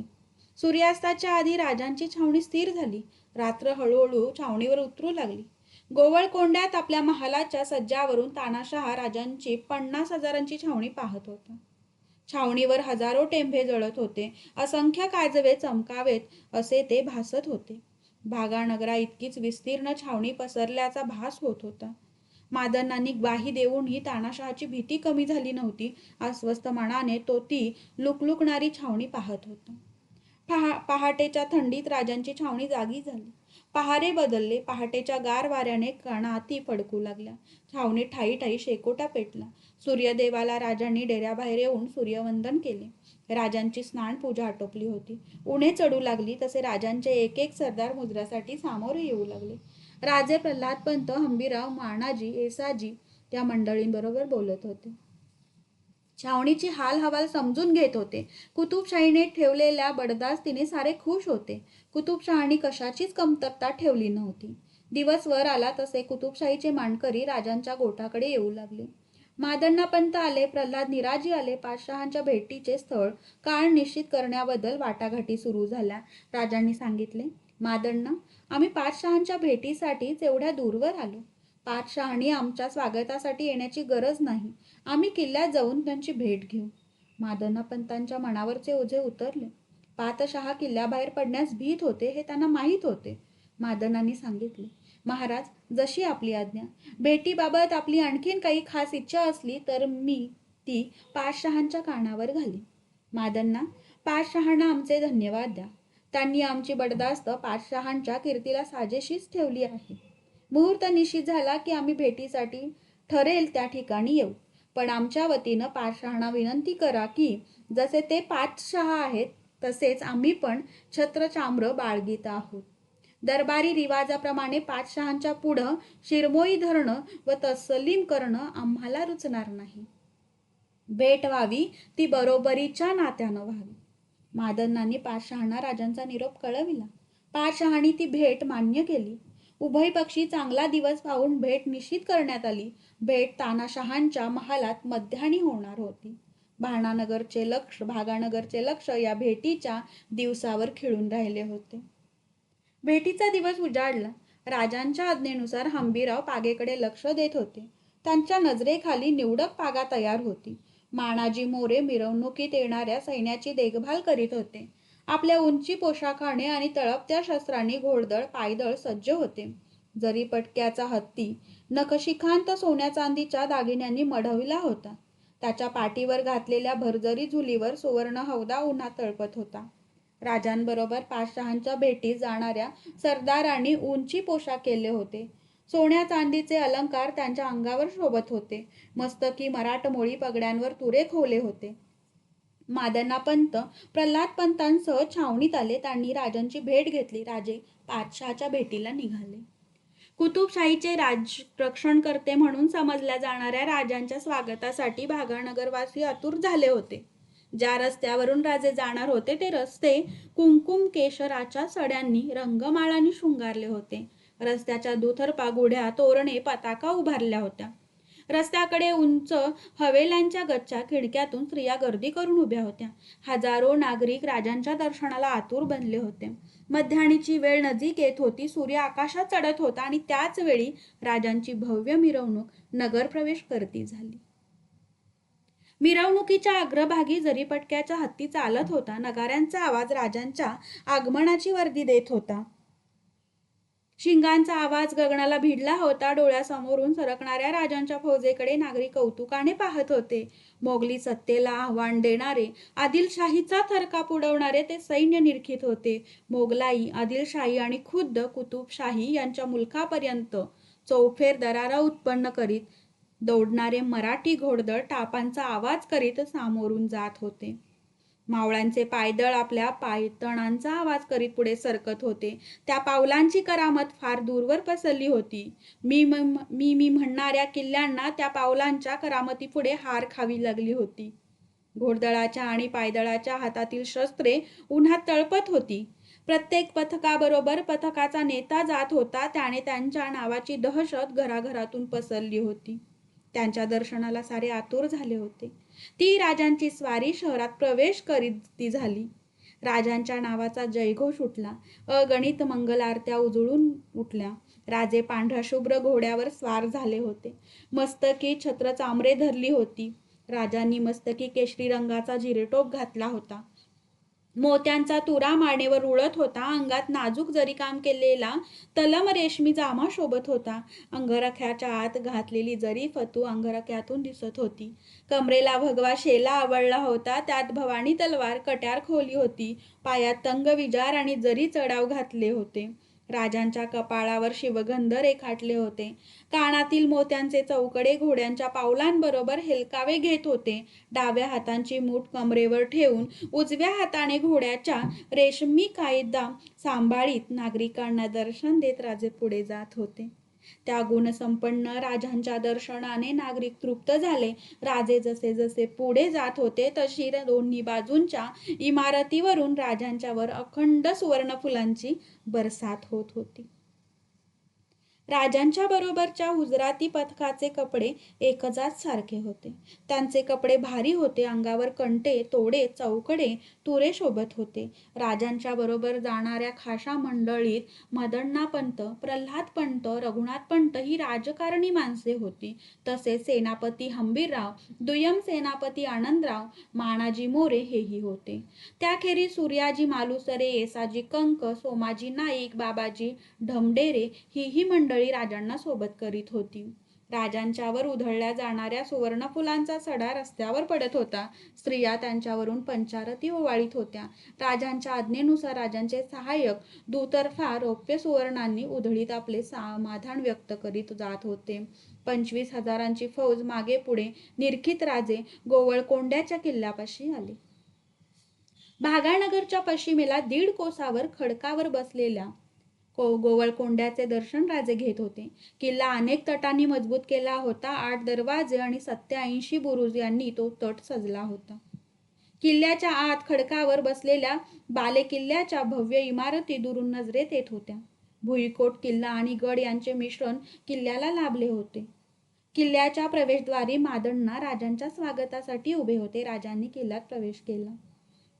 सूर्यास्ताच्या आधी राजांची छावणी स्थिर झाली. रात्र हळूहळू छावणीवर उतरू लागली. गोवळकोंड्यात आपल्या महालाच्या सज्जावरून तानाशहा राजांची 50,000ची छावणी पाहत होता. छावणीवर हजारो टेंभे जळत होते. असंख्य काजवे चमकावेत असे ते भासत होते. भागानगरा इतकीच विस्तीर्ण छावणी पसरल्याचा भास होत होता. मादण्णांनी ग्वाही देऊनही तानाशहाची भीती कमी झाली नव्हती. अस्वस्थ मनाने तो ती लुकलुकणारी छावणी पाहत होता. पहाटेच्या थंडीत राजांची छावणी जागी झाली. पहारे बदलले. पहाटेच्या गार वाऱ्याने कणाती फडकू लागल्या. छावणीत ठायी ठायी शेकोटा पेटला. सूर्यदेवाला राजांनी डेऱ्याबाहेर येऊन सूर्यवंदन केले. राजांची स्नान पूजा आटोपली होती. उन्हे चढू लागली तसे राजांचे एक एक सरदार मुजऱ्यासाठी सामोरे येऊ लागले. राजे प्रल्हादपंत, हंबीरराव, मानाजी, येसाजी त्या मंडळींबरोबर बोलत होते. छावणीची हाल हवाल समजून घेत होते. कुतुबशाहीने ठेवलेल्या बडदास्तीने सारे खुश होते. कुतुबशहानी कशाचीच कमतरता ठेवली नव्हती. दिवस वर आला तसे कुतुबशाहीचे मानकरी राजांच्या गोठाकडे येऊ लागले. मादण्णापंत आले, प्रल्हाद निराजी आले. पाचशहांच्या भेटीचे स्थळ काळ निश्चित करण्याबद्दल वाटाघाटी सुरू झाल्या. राजांनी सांगितले, मादण्णा, आम्ही पाचशहांच्या भेटीसाठीच एवढ्या दूरवर आलो. पाचशहांनी आमच्या स्वागतासाठी येण्याची गरज नाही. आम्ही किल्ल्यात जाऊन त्यांची भेट घेऊ. मादण्णापंतांच्या मनावरचे ओझे उतरले. पातशहा किल्ल्याबाहेर पडण्यास भीत होते हे त्यांना माहीत होते. मादण्णांनी सांगितले, महाराज, जशी आपली आज्ञा. भेटीबाबत आपली आणखीन काही खास इच्छा असली तर मी ती पाचशहांच्या कानावर घालीन. मादण्णा, पाचशहांना आमचे धन्यवाद द्या. त्यांनी आमची बडदास्त पाचशहांच्या कीर्तीला साजेशीच ठेवली आहे. मुहूर्त निश्चित झाला की आम्ही भेटीसाठी ठरेल त्या ठिकाणी येऊ. पण आमच्या वतीनं पाचशहांना विनंती करा की जसे ते पाचशहा आहेत तसेच आम्ही पण छत्रचाम्र बाळगीत आहोत. दरबारी रिवाजाप्रमाणे पाचशहांच्या पुढं शिरमोई धरणं व तसलीम करणं आम्हाला रुचणार नाही. भेट व्हावी ती बरोबरीच्या नात्यानं व्हावी. मादण्णांनी पाचशहांना राजांचा निरोप कळविला. पाचशहांनी ती भेट मान्य केली. उभय पक्षी चांगला दिवस पाहून भेट निश्चित करण्यात आली. भेट तानाशहांच्या महालात मध्यान्ही होणार होती. भागानगरचे लक्ष या भेटीच्या दिवसावर खिळून राहिले होते. भेटीचा दिवस उजाडला. राजांच्या आज्ञेनुसार हंबीरराव पागेकडे लक्ष देत होते. त्यांच्या नजरेखाली निवडक पागा तयार होती. मानाजी मोरे मिरवणुकीत येणाऱ्या सैन्याची देखभाल करीत होते. आपल्या उंची पोशाखाने आणि तळपत्या शस्त्रांनी घोडदळ पायदळ सज्ज होते. जरी पटक्याचा हत्ती नखशिखांत सोन्या चांदीच्या दागिन्यांनी मढविला होता. त्याच्या पाठीवर घातलेल्या भरजरी झुलीवर सुवर्ण हौदा उन्हात तळपत होता. राजांबरोबर पाचशहांच्या भेटीस जाणाऱ्या सरदारांनी उंची पोशाख केले होते. सोन्या चांदीचे अलंकार त्यांच्या अंगावर शोभत होते. मस्तकी मराठमोळी पगड्यांवर तुरे खोवले होते. मादण्णापंत प्रल्हादपंतांसह छावणीत आले. त्यांनी राजांची भेट घेतली. राजे पाचशहाच्या भेटीला निघाले. कुतुबशाहीचे राजरक्षणकर्ते म्हणून समजल्या जाणाऱ्या राजांच्या स्वागतासाठी भागानगरवासी आतुर झाले होते. ज्या रस्त्यावरून राजे जाणार होते ते रस्ते कुंकुम केशराच्या सड्यांनी रंगमाळांनी शृंगारले होते. रस्त्याच्या दुतर्फा गुढ्या, तोरणे, पताका उभारल्या होत्या. रस्त्याकडे उंच हवेल्यांच्या गच्च्या खिडक्यातून स्त्रिया गर्दी करून उभ्या होत्या. हजारो नागरिक राजांच्या दर्शनाला आतुर बनले होते. मध्यान्हीची वेळ नजीक येत होती. सूर्य आकाशात चढत होता आणि त्याच वेळी राजांची भव्य मिरवणूक नगरप्रवेश करती झाली. मिरवणुकीच्या अग्रभागी जरीपटक्याचा हत्ती चालत होता. नगाऱ्यांचा आवाज राजांच्या आगमनाची वर्दी देत होता. शिंगांचा आवाज गगनाला भिडला होता. डोळ्यासमोरून सरकणाऱ्या राजांच्या फौजेकडे नागरिक कौतुकाने पाहत होते. मोगली सत्तेला आव्हान देणारे, आदिलशाहीचा थरकाप उडवणारे ते सैन्य निरखित होते. मोगलाई, आदिलशाही आणि खुद्द कुतुबशाही यांच्या मुलखापर्यंत चौफेर दरारा उत्पन्न करीत दौडणारे मराठी घोडदळ टापांचा आवाज करीत सामोरून जात होते. मावळ्यांचे पायदळ आपल्या पायतणांचा आवाज करीत पुढे सरकत होते. त्या पावलांची करामत फार दूरवर पसरली होती. मी म्हणणाऱ्या किल्ल्यांना त्या पावलांच्या करामतीपुढे हार खावी लागली होती. घोडदळाच्या आणि पायदळाच्या हातातील शस्त्रे उन्हात तळपत होती. प्रत्येक पथकाबरोबर पथकाचा नेता जात होता. त्याने त्यांच्या नावाची दहशत घराघरातून पसरली होती. त्यांच्या दर्शनाला सारे आतुर झाले होते. ती राजांची स्वारी शहरात प्रवेश करीत झाली. राजांच्या नावाचा जयघोष उठला. अगणित मंगल आरत्या उजळून उठल्या. राजे पांढऱ्या शुभ्र घोड्यावर स्वार झाले होते. मस्तकी छत्र चामरे धरली होती. राजांनी मस्तकी केशरी रंगाचा जिरेटोप घातला होता. मोत्यांचा तुरा मानेवर उडत होता. अंगात नाजूक जरी काम केलेला तलम रेशमी जामा शोभत होता. अंगरख्याच्या आत घातलेली जरी फतू अंगरख्यातून दिसत होती. कमरेला भगवा शेला आवळला होता. त्यात भवानी तलवार कट्यार खोली होती. पायात तंग विजार आणि जरी चढाव घातले होते. राजांच्या कपाळावर शिवगंध रेखाटले होते. कानातील मोत्यांचे चौकडे घोड्यांच्या पावलांबरोबर हेलकावे घेत होते. डाव्या हातांची मूठ कमरेवर ठेवून उजव्या हाताने घोड्याच्या रेशमी कायदा सांभाळीत नागरिकांना दर्शन देत राजे पुढे जात होते. त्या गुणसंपन्न राजांच्या दर्शनाने नागरिक तृप्त झाले. राजे जसे जसे पुढे जात होते तशी दोन्ही बाजूंच्या इमारतीवरून राजांच्यावर अखंड सुवर्णफुलांची बरसात होत होती. राजांच्या बरोबरच्या हुजराती पथकाचे कपडे एकजात सारखे होते. त्यांचे कपडे भारी होते. अंगावर कंटे, तोडे, चौकडे, तुरे शोभत होते. राजांच्या बरोबर जाणाऱ्या खाशा मंडळीत मदण्णा पंत, प्रल्हाद पंत, रघुनाथ पंत ही राजकारणी माणसे होती. तसेच सेनापती हंबीरराव, दुय्यम सेनापती आनंदराव, मानाजी मोरे हेही होते. त्याखेरीज सूर्याजी मालुसरे, येसाजी कंक, सोमाजी नाईक, बाबाजी ढमढेरे ही मंडळी राजांना सोबत करीत होती. राजांच्यावर उधळल्या जाणाऱ्या सुवर्णफुलांचा सडा रस्त्यावर पडत होता. स्त्रिया त्यांच्यावरून पंचारती ओवाळीत होत्या. राजांच्या आज्ञेनुसार राजांचे सहाय्यक दुतर्फा रौप्य सुवर्णांनी उधळीत आपले समाधान व्यक्त करीत जात होते. 25,000ची फौज मागे पुढे निरखीत राजे गोवळकोंड्याच्या किल्ल्यापाशी आले. भागानगरच्या पश्चिमेला 1.5 कोसावर खडकावर बसलेल्या गोवळकोंड्याचे दर्शन राजे घेत होते. किल्ला अनेक तटांनी मजबूत केला होता. 8 दरवाजे आणि 87 बुरुज यांनी तो तट सजला होता. किल्ल्याच्या आत खडकावर बसलेल्या बालेकिल्ल्याच्या भव्य इमारती दुरून नजरेत येत होत्या. भुईकोट किल्ला आणि गड यांचे मिश्रण किल्ल्याला लाभले होते. किल्ल्याच्या प्रवेशद्वारी मादण्णा राजांच्या स्वागतासाठी उभे होते. राजांनी किल्ल्यात प्रवेश केला.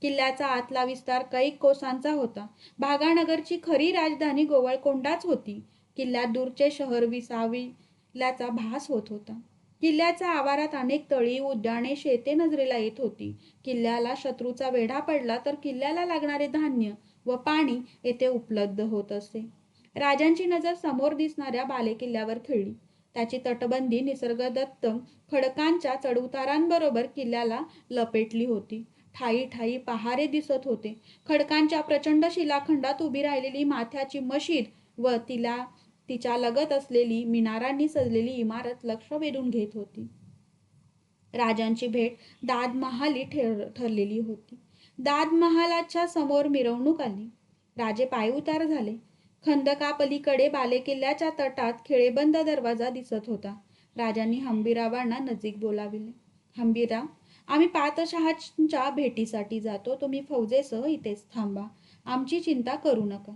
किल्ल्याचा आतला विस्तार कैक कोसांचा होता. भागानगरची खरी राजधानी गोवळकोंडाच होती. किल्ल्यात दूरचे शहर विसावल्याचा भास होत होता. किल्ल्याच्या आवारात अनेक तळी, उद्याने, शेते नजरेला येत होती. किल्ल्याला शत्रूचा वेढा पडला तर किल्ल्याला लागणारे धान्य व पाणी येथे उपलब्ध होत असे. राजांची नजर समोर दिसणाऱ्या बालेकिल्ल्यावर खिळली. त्याची तटबंदी निसर्गदत्त खडकांच्या चढउतारांबरोबर किल्ल्याला लपेटली होती. ठायी ठायी पहारे दिसत होते. खडकांच्या प्रचंड शिलाखंडात उभी राहिलेली माथ्याची मशीद व तिच्या लगत असलेली मिनारांनी सजलेली इमारत लक्ष वेधून घेत होती. राजांची भेट दाद महाली ठरलेली होती. दाद महालाच्या समोर मिरवणूक आली. राजे पायउतार झाले. खंदकापलीकडे बालेकिल्ल्याच्या तटात खिळेबंद दरवाजा दिसत होता. राजांनी हंबीररावांना नजीक बोलाविले. हंबीरराव, आम्ही पातशहांच्या भेटीसाठी जातो. तुम्ही फौजेसह इथेच थांबा. आमची चिंता करू नका.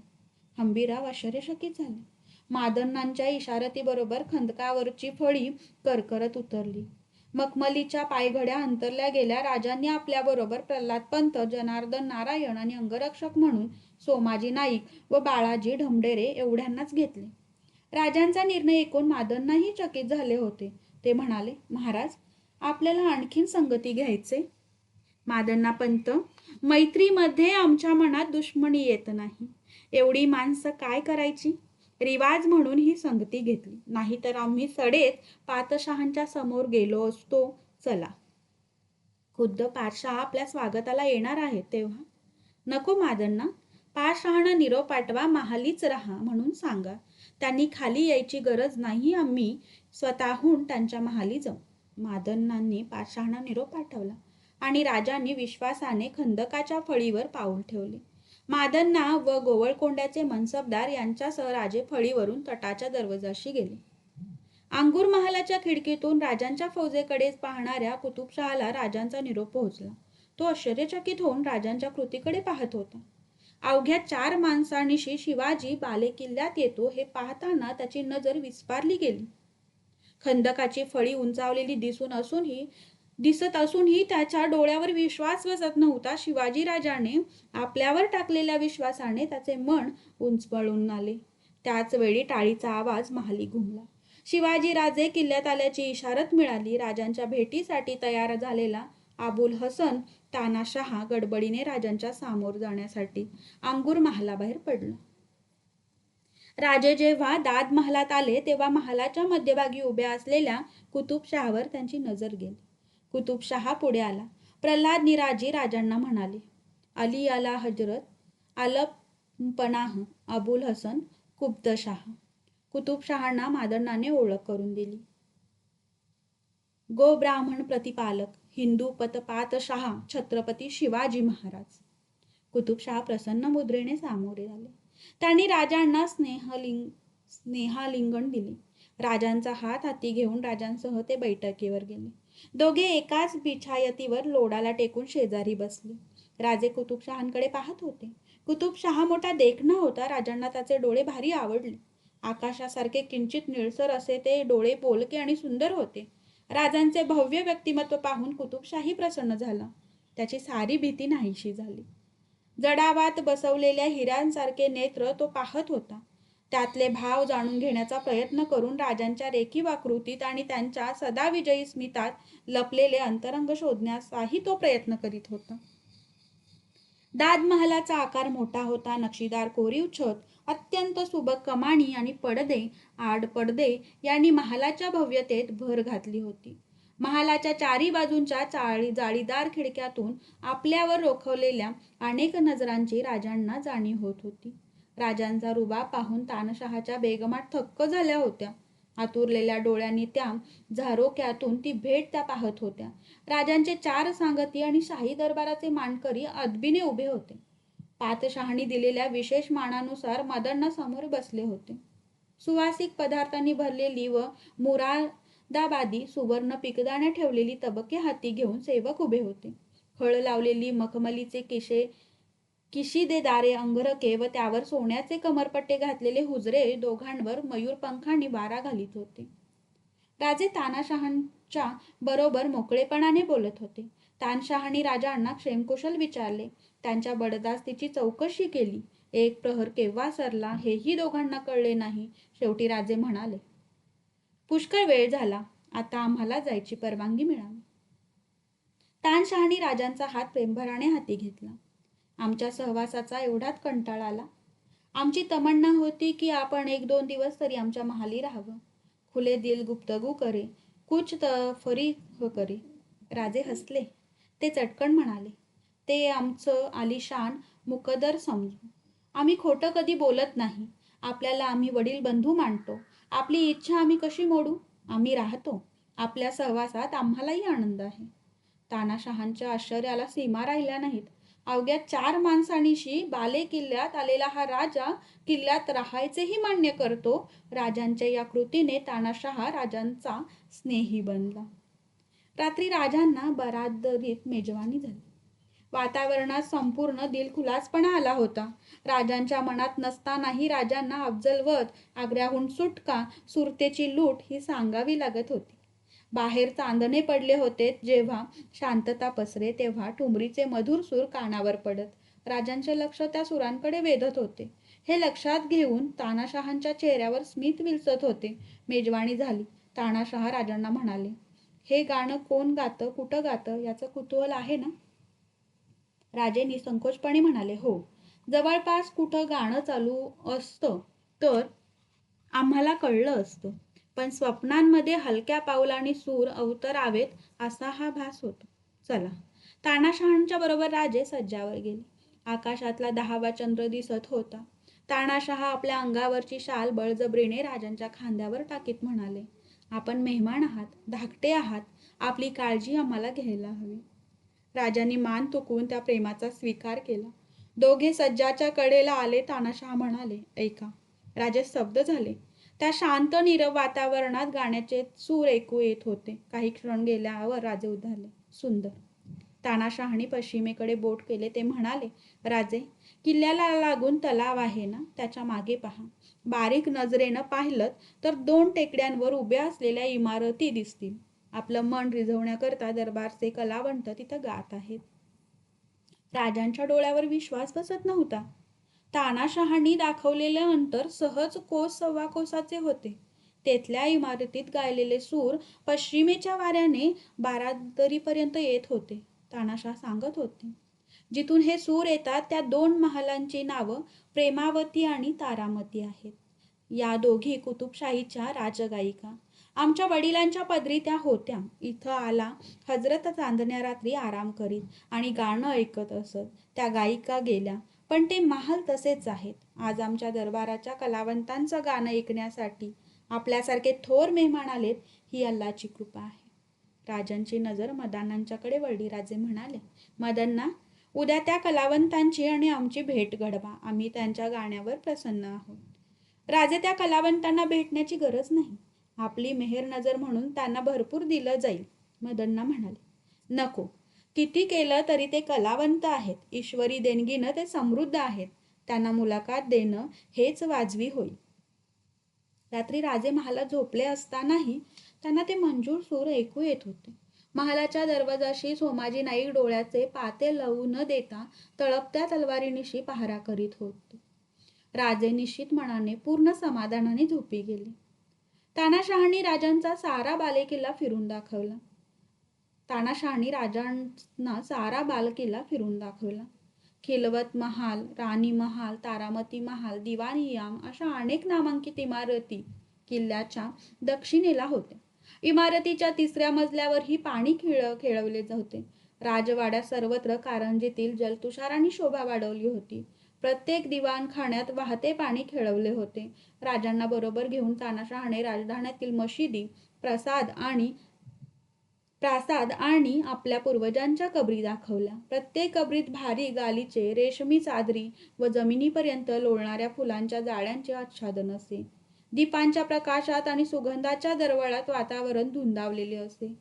हंबीरराव आश्चर्यचकित झाले. मादण्णांच्या इशारतीबरोबर खंदकावरची फळी करकरत उतरली. मखमलीच्या पायघड्या अंतरल्या गेल्या. राजांनी आपल्याबरोबर प्रल्हाद पंत, जनार्दन नारायण आणि अंगरक्षक म्हणून सोमाजी नाईक व बाळाजी ढमढेरे एवढ्यांनाच घेतले. राजांचा निर्णय ऐकून मादण्णाही चकित झाले होते. ते म्हणाले, महाराज, आपल्याला आणखीन संगती घ्यायचे? मादण्णा पंत, मैत्रीमध्ये आमच्या मनात दुश्मनी येत नाही. एवढी माणसं काय करायची? रिवाज म्हणून ही संगती घेतली. नाहीतर आम्ही सडेच पातशहांच्या समोर गेलो असतो. चला. खुद्द पातशहा आपल्या स्वागताला येणार आहेत तेव्हा? नको मादण्णा, पातशहांना निरोप पाठवा. महालीच राहा म्हणून सांगा. त्यांनी खाली यायची गरज नाही, आम्ही स्वतःहून त्यांच्या महाली जाऊ. मादनांनी पाषाणा निरोप पाठवला आणि राजांनी विश्वासाने खंदकाच्या फळीवर पाऊल ठेवले. मादन्ना व गोवळकोंड्याचे मनसबदार यांच्यासह राजे फळीवरून तटाच्या दरवाजाशी गेले. अंगूर महालाच्या खिडकीतून राजांच्या फौजेकडे पाहणाऱ्या कुतुबशहाला राजांचा निरोप पोहोचला. तो आश्चर्यचकित होऊन राजांच्या कृतीकडे पाहत होता. अवघ्या 4 माणसांनीशी शिवाजी बालेकिल्ल्यात येतो हे पाहताना त्याची नजर विस्पारली गेली. खंदकाची फळी उंचावलेली दिसत असूनही त्याच्या डोळ्यावर विश्वास बसत नव्हता. शिवाजी राजाने आपल्यावर टाकलेल्या विश्वासाने त्याचे मन उंचवळून आले. त्याच वेळी टाळीचा आवाज महाली घुमला. शिवाजी राजे किल्ल्यात आल्याची इशारत मिळाली. राजांच्या भेटीसाठी तयार झालेला अबुल हसन तानाशहा गडबडीने राजांच्या सामोर जाण्यासाठी अंगूर महालाबाहेर पडला. राजे जेव्हा दाद महालात आले तेव्हा महालाच्या मध्यभागी उभ्या असलेल्या कुतुबशहावर त्यांची नजर गेली. कुतुबशहा पुढे आला. प्रल्हाद निराजी राजांना म्हणाले, अली आला हजरत अलप पनाह अबुल हसन कुब्दशाह. कुतुबशहांना मादन्नाने ओळख करून दिली. गो ब्राह्मण प्रतिपालक हिंदू पतपातशहा छत्रपती शिवाजी महाराज. कुतुबशहा प्रसन्न मुद्रेने सामोरे आले. त्यांनी राजांना स्नेहालिंगन दिले. राजांचा हात हाती घेऊन राजांसह ते बैठकीवर गेले. दोघे एकाच बिछायतीवर लोडाला टेकून शेजारी बसले. राजे कुतुबशहांकडे पाहत होते. कुतुबशहा मोठा देखणा होता. राजांना त्याचे डोळे भारी आवडले. आकाशासारखे किंचित निळसर असे ते डोळे बोलके आणि सुंदर होते. राजांचे भव्य व्यक्तिमत्व पाहून कुतुबशाही प्रसन्न झाला. त्याची सारी भीती नाहीशी झाली. जडावात बसवलेल्या हिऱ्यांसारखे नेत्र तो पाहत होता. त्यातले भाव जाणून घेण्याचा प्रयत्न करून राजांच्या रेखीव आकृतीत आणि त्यांच्या सदाविजयी स्मितात लपलेले अंतरंग शोधण्याचाही तो प्रयत्न करीत होता. दाद महालाचा आकार मोठा होता. नक्षीदार कोरीव छत, अत्यंत सुबक कमानी आणि आडपडदे यांनी महालाच्या भव्यतेत भर घातली होती. महालाच्या चारी बाजूंच्या जाळीदार खिडक्यातून आपल्यावर रोखवलेल्या अनेक नजरांची राजांना जाणीव होत होती. राजांचा रुबाब पाहून तानशहाच्या बेगमात थक्क झाल्या होत्या. आतुरलेल्या डोळ्यांनी त्या झारोक्यातून ती भेट त्या पाहत होत्या. राजांचे 4 सांगती आणि शाही दरबाराचे मानकरी अदबीने उभे होते. पातशहांनी दिलेल्या विशेष मानानुसार मादन्ना समोर बसले होते. सुवासिक पदार्थांनी भरलेली व मुरादाबादी सुवर्ण पिकदाण्या ठेवलेली तबके हाती घेऊन सेवक उभे होते. खळ लावलेली मखमलीचे किशिदेदारे अंगरखे व त्यावर सोन्याचे कमरपट्टे घातलेले हुजरे दोघांवर मयूरपंखांनी वारा घालीत होते. राजे तानाशहांच्या बरोबर मोकळेपणाने बोलत होते. तानशहांनी राजांना क्षेमकुशल विचारले. त्यांच्या बडदास्तीची चौकशी केली. एक प्रहर केव्हा सरला हेही दोघांना कळले नाही. शेवटी राजे म्हणाले, पुष्कळ वेळ झाला, आता आम्हाला जायची परवानगी मिळावी. तानशहांनी राजांचा हात प्रेमभराने हाती घेतला. आमच्या सहवासाचा एवढाच कंटाळा आला. आमची तमन्ना होती की आपण 1-2 दिवस तरी आमच्या महाली राहावं. खुले दिल गुफ्तगू करे, कुछ तफरीह करे. राजे हसले. ते चटकन म्हणाले, ते आमचं आलिशान मुकदर समजू. आम्ही खोटं कधी बोलत नाही. आपल्याला आम्ही वडील बंधू मानतो. आपली इच्छा आम्ही कशी मोडू? आम्ही राहतो. आपल्या सहवासात आम्हालाही आनंद आहे. तानाशहांच्या आश्चर्याला सीमा राहिल्या नाहीत. अवघ्या 4 माणसांनीशी बाले किल्ल्यात आलेला हा राजा किल्ल्यात राहायचेही मान्य करतो. राजांच्या या कृतीने तानाशहा राजांचा स्नेही बनला. रात्री राजांना बरादरीत मेजवानी झाली. वातावरणात संपूर्ण दिलखुलासपणा आला होता. राजांच्या मनात नसतानाही राजांना अफजलवध, आग्र्याहून सुटका, सुरतेची लूट ही सांगावी लागत होती. बाहेर चांदणे पडले होते. जेव्हा शांतता पसरे तेव्हा ठुमरीचे मधुर सूर कानावर पडत. राजांचे लक्ष त्या सुरांकडे वेधत होते. हे लक्षात घेऊन तानाशहांच्या चेहऱ्यावर स्मित विलसत होते. मेजवानी झाली. तानाशहा राजांना म्हणाले, हे गाणं कोण गातं, कुठं गातं याचं कुतूहल आहे ना? राजे निसंकोचपणे म्हणाले, हो. जवळपास कुठं गाणं चालू असतं तर आम्हाला कळलं असतं, पण स्वप्नांमध्ये हलक्या पावलांनी सूर अवतरावेत असा हा भास होतो. चला. तानाशहांच्या बरोबर राजे सज्जावर गेले. आकाशातला 10वा चंद्र दिसत होता. तानाशहा आपल्या अंगावरची शाल बळजबरीने राजांच्या खांद्यावर टाकीत म्हणाले, आपण मेहमान आहात, धाकटे आहात, आपली काळजी आम्हाला घ्यायला हवी. राजांनी मान तुकवून त्या प्रेमाचा स्वीकार केला. दोघे सज्जाच्या कडेला आले. तानाशहा म्हणाले, ऐका. राजे स्तब्ध झाले. त्या शांत नीरव वातावरणात गाण्याचे सूर ऐकू येत होते. काही क्षण गेल्यावर राजे उद्गारले, सुंदर. तानाशहाने पश्चिमेकडे बोट केले. ते म्हणाले, राजे, किल्ल्याला लागून तलाव आहे ना, त्याच्या मागे पहा. बारीक नजरेनं पाहिलं तर 2 टेकड्यांवर उभ्या असलेल्या इमारती दिसतील. आपलं मन रिझवण्याकरता दरबारचे कलावंत तिथं गात आहेत. राजांच्या डोळ्यावर विश्वास बसत नव्हता. तानाशहांनी दाखवलेलं अंतर सहज कोस सव्वा कोसाचे होते. तेथल्या इमारतीत गायलेले सूर पश्चिमेच्या वाऱ्याने बारादरीपर्यंत येत होते. तानाशाह सांगत होते, जिथून हे सूर येतात त्या 2 महालांची नावं प्रेमावती आणि तारामती आहेत. या दोघी कुतुबशाहीच्या राजगायिका. आमच्या वडिलांच्या पदरी त्या होत्या. इथं आला हजरत चांदण्या रात्री आराम करीत आणि गाणं ऐकत असत. त्या गायिका गेल्या, पण ते महाल तसेच आहेत. आज आमच्या दरबाराच्या कलावंतांचं गाणं ऐकण्यासाठी आपल्यासारखे थोर मेहमान आलेत, ही अल्लाची कृपा आहे. राजांची नजर मदानांच्याकडे वळली. राजे म्हणाले, मदन्ना, उद्या त्या कलावंतांची आणि आमची भेट घडवा. आम्ही त्यांच्या गाण्यावर प्रसन्न आहोत. राजे, त्या कलावंतांना भेटण्याची गरज नाही. आपली मेहर नजर म्हणून त्यांना भरपूर दिलं जाईल. मदन्ना म्हणाले, नको. किती केलं तरी ते कलावंत आहेत. ईश्वरी देणगीनं ते समृद्ध आहेत. त्यांना मुलाखत देणं हेच वाजवी होईल. रात्री राजे महालात झोपले असतानाही त्यांना ते मंजूळ सूर ऐकू येत होते. महालाच्या दरवाजाशी सोमाजी नाईक डोळ्याचे पाते लावू न देता तळपत्या तलवारीनिशी पहारा करीत होते. राजे निश्चित मनाने पूर्ण समाधानाने झोपी गेले. तानाशहांनी राजांचा सारा बालेकिल्ला फिरून दाखवला. खिलवत महाल, राणी महाल, तारामती महाल, दिवानियाम अशा अनेक नामांकित इमारती किल्ल्याच्या दक्षिणेला होत्या. इमारतीच्या 3ऱ्या मजल्यावरही पाणी खेळवले होते. राजवाड्यात सर्वत्र कारंजीतील जलतुषारांनी शोभा वाढवली होती. प्रत्येक दिवाणखान्यात वाहते पाणी खेळवले होते. राजांना बरोबर घेऊन तानाशहाने राजधान्यातील मशिदी, प्रासाद आणि आपल्या पूर्वजांच्या कबरी दाखवल्या. प्रत्येक कबरीत भारी गालिचे, रेशमी चादरी व जमिनीपर्यंत लोळणाऱ्या फुलांच्या जाळ्यांचे आच्छादन असे. दीपांच्या प्रकाशात आणि सुगंधाच्या दरवळात वातावरण धुंदावलेले असे.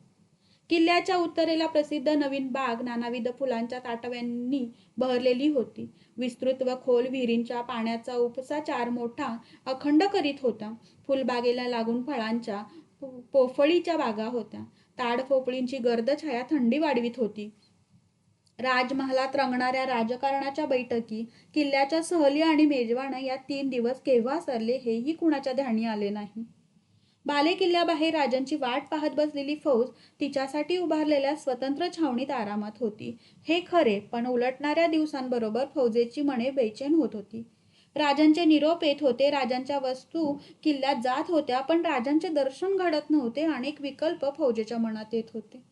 किल्ल्याच्या उत्तरेला प्रसिद्ध नवीन बाग नानाविध फुलांच्या ताटव्यांनी बहरलेली होती. विस्तृत व खोल विहिरींच्या पाण्याचा उपसा 4 मोठा अखंड करीत होता. फुलबागेला लागून फळांच्या पोफळीच्या बागा होत्या. ताडपोफळींची गर्द छाया थंडी वाढवीत होती. राजमहालात रंगणाऱ्या राजकारणाच्या बैठकी, किल्ल्याच्या सहली आणि मेजवानं या 3 दिवस केव्हा सरले हेही कुणाच्या ध्यानी आले नाही. बालेकिल्ल्याबाहेर राजांची वाट पाहत बसलेली फौज तिच्यासाठी उभारलेल्या स्वतंत्र छावणीत आरामात होती. हे खरे, पण उलटणाऱ्या दिवसांबरोबर फौजेची मने बेचैन होत होती. राजांचे निरोप येत होते. राजांच्या वस्तू किल्ल्यात जात होत्या, पण राजांचे दर्शन घडत नव्हते. अनेक विकल्प फौजेच्या मनात येत होते.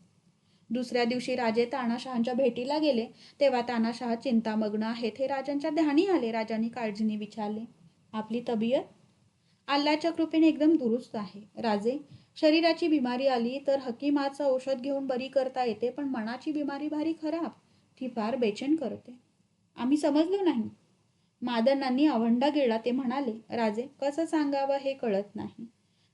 दुसऱ्या दिवशी राजे तानाशहांच्या भेटीला गेले. तेव्हा तानाशहा चिंतामग्न आहेत हे राजांच्या ध्यानी आले. राजांनी काळजीने विचारले, आपली तब्येत? अल्लाच्या कृपेने एकदम दुरुस्त आहे. राजे, शरीराची बिमारी आली तर हकीमाचं औषध घेऊन बरी करता येते, पण मनाची बिमारी भारी खराब. ती फार बेचैन करते. आम्ही समजलो नाही. मादनांनी आवंढा गिळला. ते म्हणाले, राजे, कसं सांगावं हे कळत नाही.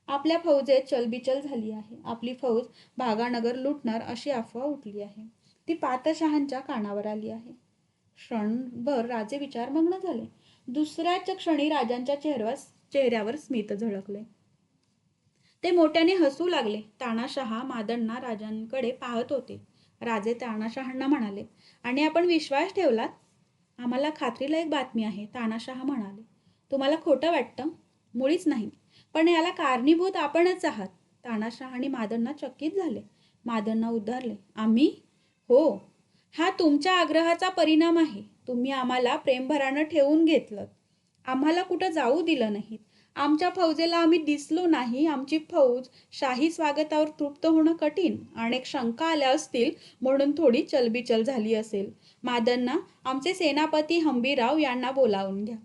आपल्या फौजेत चलबिचल झाली आहे. आपली फौज भागानगर लुटणार अशी अफवा उठली आहे. ती पातशहांच्या कानावर आली आहे. क्षणभर राजे विचारमग्न झाले. दुसऱ्याच क्षणी राजांच्या चेहऱ्यावर स्मित झळकले. ते मोठ्याने हसू लागले. तानाशहा मादन्ना राजांकडे पाहत होते. राजे तानाशहांना म्हणाले, आणि आपण विश्वास ठेवलात? आम्हाला खात्रीला एक बातमी आहे. तानाशहा म्हणाले, तुम्हाला खोटं वाटतं? मुळीच नाही, पण याला कारणीभूत आपणच आहात. तानाशहा आणि मादन्ना चकित झाले. मादन्ना उद्गारले, आम्ही? हो, हा तुमच्या आग्रहाचा परिणाम आहे. तुम्ही आम्हाला प्रेमभरानं ठेवून घेतलं. आम्हाला कुठं जाऊ दिलं नाहीत. आमच्या फौजेला आम्ही दिसलो नाही. आमची फौज शाही स्वागतावर तृप्त होणं कठीण. अनेक शंका आल्या असतील म्हणून थोडी चलबिचल झाली असेल. मादन्ना, आमचे सेनापती हंबीरराव यांना बोलावून घ्या.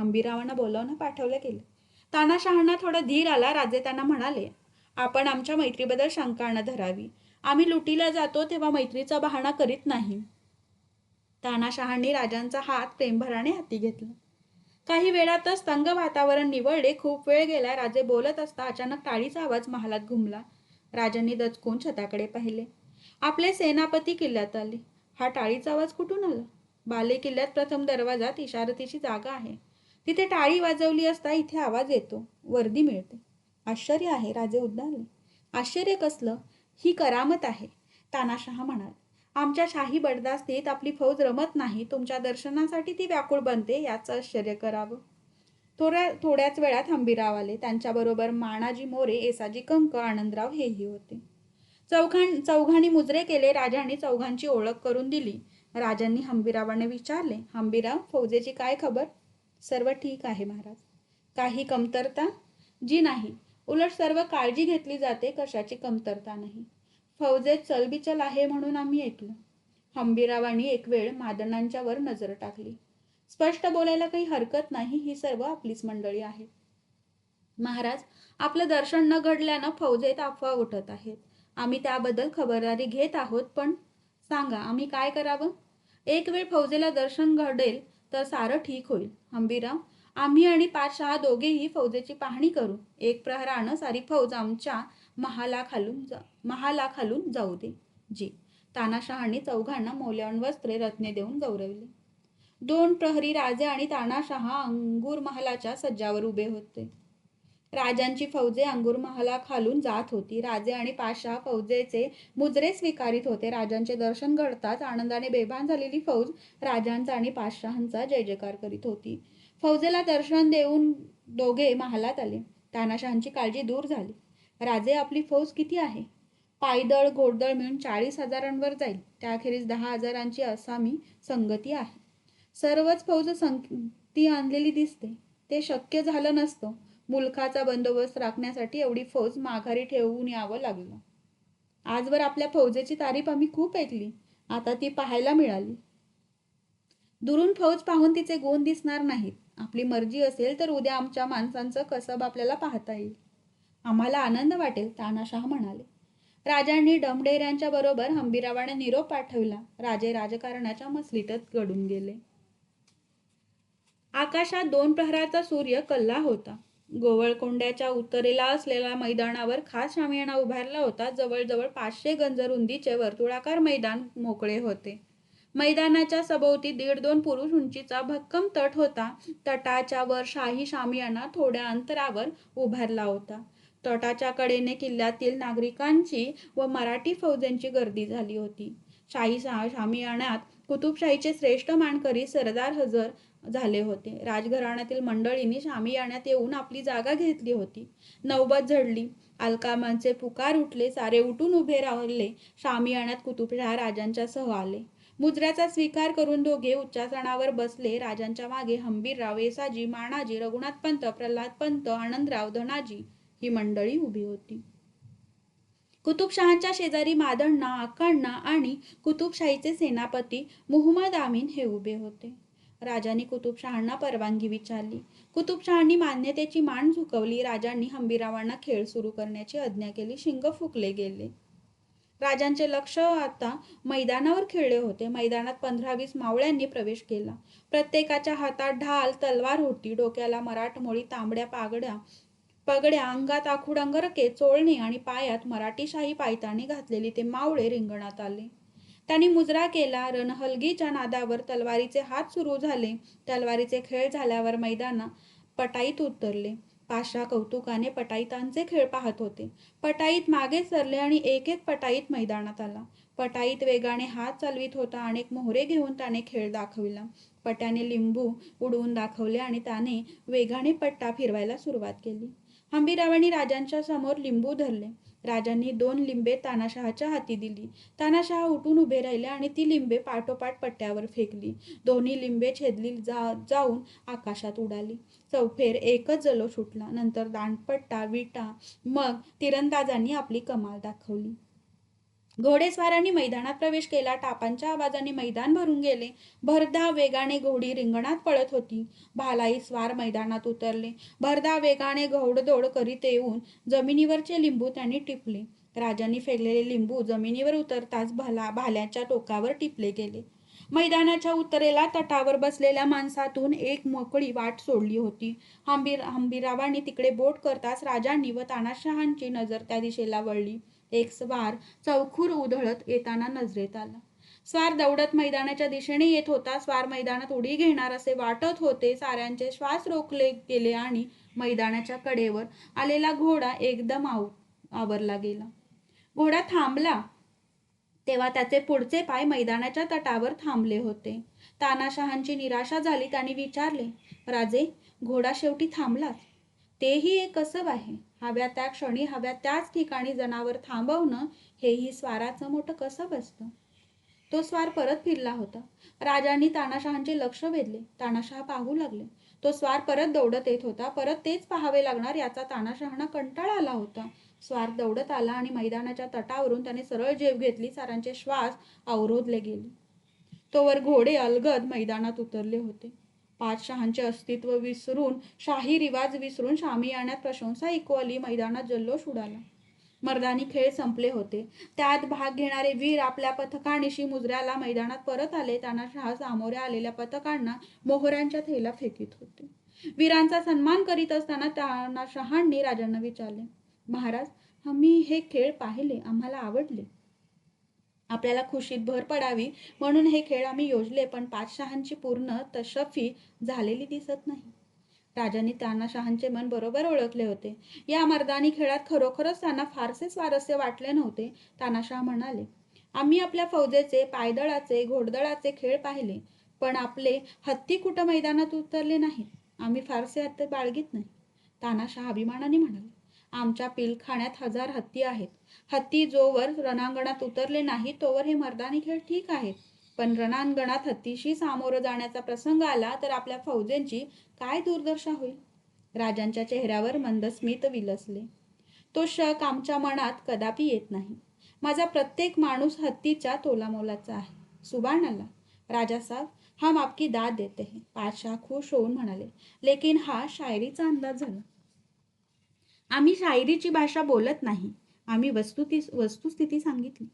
हंबीरावांना बोलावून पाठवलं गेलं. तानाशहांना थोडा धीर आला. राजे त्यांना म्हणाले, आपण आमच्या मैत्रीबद्दल शंका न धरावी. आम्ही लुटीला जातो तेव्हा मैत्रीचा बहाणा करीत नाही. तानाशहांनी राजांचा हात प्रेमभराने हाती घेतला. काही वेळातच तंग वातावरण निवळले. खूप वेळ गेला. राजे बोलत असता अचानक टाळीचा आवाज महालात घुमला. राजांनी दचकून छताकडे पाहिले. आपले सेनापती किल्ल्यात आले. हा टाळीचा आवाज कुठून आला? बाले किल्ल्यात प्रथम दरवाजात इशारतीची जागा आहे. तिथे टाळी वाजवली असता इथे आवाज येतो, वर्दी मिळते. आश्चर्य आहे, राजे उद्गारले. आश्चर्य कसलं? ही करामत आहे, तानाशहा म्हणाला. आमच्या शाही बडदास्तीत आपली फौज रमत नाही. तुमच्या दर्शनासाठी ती व्याकुळ बनते, याचं आश्चर्य करावं. थोड्याच वेळात हंबीराव आले. त्यांच्याबरोबर मानाजी मोरे, येसाजी कंक, आनंदराव हेही होते. चौघांनी मुजरे केले. राजांनी चौघांची ओळख करून दिली. राजांनी हंबीरावाने विचारले, हंबीराव, फौजेची काय खबर? सर्व ठीक आहे महाराज. काही कमतरता? जी नाही, उलट सर्व काळजी घेतली जाते, कशाची कमतरता नाही. फौजेत चलबिचल आहे म्हणून आम्ही ऐकलं. हंबीरावांनी एक वेळ मादनांच्या वर नजर टाकली. स्पष्ट बोलायला काही हरकत नाही, ही सर्व आपलीच मंडळी आहेत. महाराज, आपलं दर्शन न घडल्यानं फौजेत अफवा उठत आहेत. आम्ही त्याबद्दल खबरदारी घेत आहोत, पण सांगा आम्ही काय करावं? एक वेळ फौजेला दर्शन घडेल तर सारं ठीक होईल. हंबीराव, आम्ही आणि पाचशहा दोघेही फौजेची पाहणी करू. एक प्रहरानं सारी फौज आमच्या महालाखालून जाऊ दे. जी. तानाशहांनी चौघांना मौल्यवान वस्त्रे, रत्ने देऊन गौरवले. 2 प्रहरी राजे आणि तानाशहा अंगूर महालाच्या सज्जावर उभे होते. राजांची फौजे अंगूर महालाखालून जात होती. राजे आणि पाचशहा फौजेचे मुजरे स्वीकारित होते. राजांचे दर्शन घडताच आनंदाने बेभान झालेली फौज राजांचा आणि पाचशहांचा जय जयकार करीत होती. फौजेला दर्शन देऊन दोघे महालात आले. तानाशहांची काळजी दूर झाली. राजे, आपली फौज किती आहे? पायदळ घोडदळ मिळून 40,000 जाईल. त्याखेरीज 10,000 आसामी संगती आहे. सर्वच फौज संगती आणलेली दिसते. ते शक्य झालं नसतं. मुलखाचा बंदोबस्त राखण्यासाठी एवढी फौज माघारी ठेवून यावं लागलं. आजवर आपल्या फौजेची तारीफ आम्ही खूप ऐकली. आता ती पाहायला मिळाली. दुरून फौज पाहून तिचे गुण दिसणार नाहीत. आपली मर्जी असेल तर उद्या आमच्या माणसांचं कसब आपल्याला पाहता येईल. आम्हाला आनंद वाटेल, तानाशाह म्हणाले. राजांनी डमढेऱ्यांच्या बरोबर हंबीरावाने निरोप पाठवला. राजे राजकारणाच्या मसलितच गढून गेले. आकाशात 2 प्रहराचा सूर्य कल्ला होता. गोवळकोंड्याच्या उत्तरेला असलेल्या मैदानावर खास शामियाना उभारला होता. जवळजवळ 500 गज रुंदीचे वर्तुळाकार मैदान मोकळे होते. मैदानाच्या सभोवती 1.5-2 पुरुष उंचीचा भक्कम तट होता. तटाच्या वर शाही शामियाना थोड्या अंतरावर उभारला होता. तटाच्या कडेने किल्ल्यातील नागरिकांची व मराठी फौजेंची गर्दी झाली होती. शाही शामियानात कुतुबशाहीचे श्रेष्ठ मानकरी सरदार हजर झाले होते. राजघराण्यातील मंडळींनी शामियानात येऊन आपली जागा घेतली होती. नौबत झडली. अलकामांचे पुकार उठले. सारे उठून उभे राहिले. शामियानात कुतुबशाह राजांच्या सह आले. मुजऱ्याचा स्वीकार करून दोघे उच्चासनावर बसले. राजांच्या मागे हंबीरराव, येसाजी, मानाजी, रघुनाथ पंत, प्रल्हाद पंत, आनंदराव, धनाजी ही मंडळी उभी होती. कुतुबशहांच्या शेजारी मादण्णा, आकाण्णा आणि कुतुबशाहीचे सेनापती मुहम्मद आमीन हे उभे होते. राजांनी कुतुबशहांना परवानगी विचारली. कुतुबशहांनी मान्यतेची मान झुकवली. राजांनी हंबीरावांना खेळ सुरू करण्याची आज्ञा केली. शिंग फुकले गेले. राजांचे लक्ष आता मैदानावर खिळले होते. मैदानात 15-20 मावळ्यांनी प्रवेश केला. प्रत्येकाच्या हातात ढाल, तलवार होती. डोक्याला मराठमोळी तांबड्या पगड्या, अंगात आखूड अंगरखे, चोळणे आणि पायात मराठीशाही पायताने घातलेली ते मावळे रिंगणात आले. त्यांनी मुजरा केला. रणहलगीच्या नादावर तलवारीचे हात सुरू झाले. तलवारीचे खेळ झाल्यावर मैदानात पटाईत उतरले. पाचशहा कौतुकाने पटाईतांचे खेळ पाहत होते. पटाईत मागे सरले आणि एक पटाईत मैदानात आला. पटाईत वेगाने हात चालवित होता. अनेक मोहरे घेऊन त्याने खेळ दाखविला. पट्याने लिंबू उडवून दाखवले आणि त्याने वेगाने पट्टा फिरवायला सुरुवात केली. हंबीरावांनी राजांच्या समोर लिंबू धरले. राजांनी 2 लिंबे तानाशहाच्या हाती दिली. तानाशहा उठून उभे राहिले आणि ती लिंबे पाठोपाठ पट्ट्यावर फेकली. दोन्ही लिंबे छेदली जाऊन आकाशात उडाली. चौफेर एकच जल्लोष उठला. नंतर दांडपट्टा, विटा, मग तिरंदाजांनी आपली कमाल दाखवली. घोडेस्वारांनी मैदानात प्रवेश केला. टापांच्या आवाजाने मैदान भरून गेले. भरधाव वेगाने घोडी रिंगणात पळत होती. भालाई स्वार मैदानात उतरले. भरधाव वेगाने घोडदौड करीत येऊन जमिनीवरचे लिंबू त्यांनी टिपले. राजांनी फेकलेले लिंबू जमिनीवर उतरताच भाल्याच्या टोकावर टिपले गेले. मैदानाच्या उत्तरेला तटावर बसलेल्या माणसातून एक मोकळी वाट सोडली होती. हंबीररावांनी तिकडे बोट करताच राजांनी व तानाशहांची नजर त्या दिशेला वळली. एक स्वार चौखूर उधळत येताना नजरेत आला. स्वार दौडत मैदानाच्या दिशेने येत होता. स्वार मैदानात उडी घेणार असे वाटत होते. साऱ्यांचे श्वास रोखले गेले आणि मैदानाच्या कडेवर आलेला घोडा एकदम आवरला गेला. घोडा थांबला तेव्हा त्याचे पुढचे पाय मैदानाच्या तटावर थांबले होते. तानाशहांची निराशा झाली. त्यांनी विचारले, राजे, घोडा शेवटी थांबलाच. तेही एक कसब आहे. हव्या त्या क्षणी हव्या त्याच ठिकाणी जनावर थांबवणं हेही स्वाराचं मोठं कसब असतं. तो स्वार परत फिरला होता. राजांनी तानाशहांचे लक्ष वेधले. तानाशहा पाहू लागले. तो स्वार परत दौडत येत होता. परत तेच पाहावे लागणार याचा तानाशहांना कंटाळा आला होता. स्वार दौडत आला आणि मैदानाच्या तटावरून त्याने सरळ झेप घेतली. सारांचे श्वास अवरोधले गेले. तोवर घोडे अलगद मैदानात उतरले होते. पाचशहांचे अस्तित्व विसरून, शाही रिवाज विसरून शामियाण्यात प्रशंसा ऐकू आली. मैदानात जल्लोष उडाला. मर्दानी खेळ संपले होते. त्यात भाग घेणारे वीर आपल्या पथकानिशी मुजऱ्याला मैदानात परत आले. तानाशहा सामोऱ्या आलेल्या पथकांना मोहरांच्या थैला फेकीत होते. वीरांचा सन्मान करीत असताना तानाशहांनी राजांना विचारले, महाराज, आम्ही हे खेळ पाहिले, आम्हाला आवडले. आपल्याला खुशीत भर पडावी म्हणून हे खेळ आम्ही योजले, पण पाचशहांची पूर्ण तशफी झालेली दिसत नाही. राजांनी तानाशहांचे मन बरोबर ओळखले होते. या मर्दानी खेळात खरोखरच त्यांना फारसे स्वारस्य वाटले नव्हते. तानाशहा म्हणाले, आम्ही आपल्या फौजेचे, पायदळाचे, घोडदळाचे खेळ पाहिले, पण आपले हत्ती कुठं मैदानात उतरले नाहीत. आम्ही फारसे हत्ती बाळगीत नाही. तानाशहा अभिमानाने म्हणाले, आमच्या पिलखाण्यात 1000 हत्ती आहेत. हत्ती जोवर रणांगणात उतरले नाही तोवर हे मर्दानी खेळ ठीक आहेत, पण रणांगणात हत्तीशी सामोरं जाण्याचा प्रसंग आला तर आपल्या फौजेंची काय दुर्दशा होईल. राजांच्या चेहऱ्यावर मंदस्मित विलसले. तो शक आमच्या मनात कदापि येत नाही. माझा प्रत्येक माणूस हत्तीच्या तोलामोलाचा आहे. सुभान अल्लाह, राजा साहब, हम आपकी दाद देते हैं. पातशाह खुश होऊन म्हणाले, लेकिन हा शायरीचा अंदाज झाला. आम्ही शायरीची भाषा बोलत नाही. आम्ही वस्तुस्थिती सांगितली.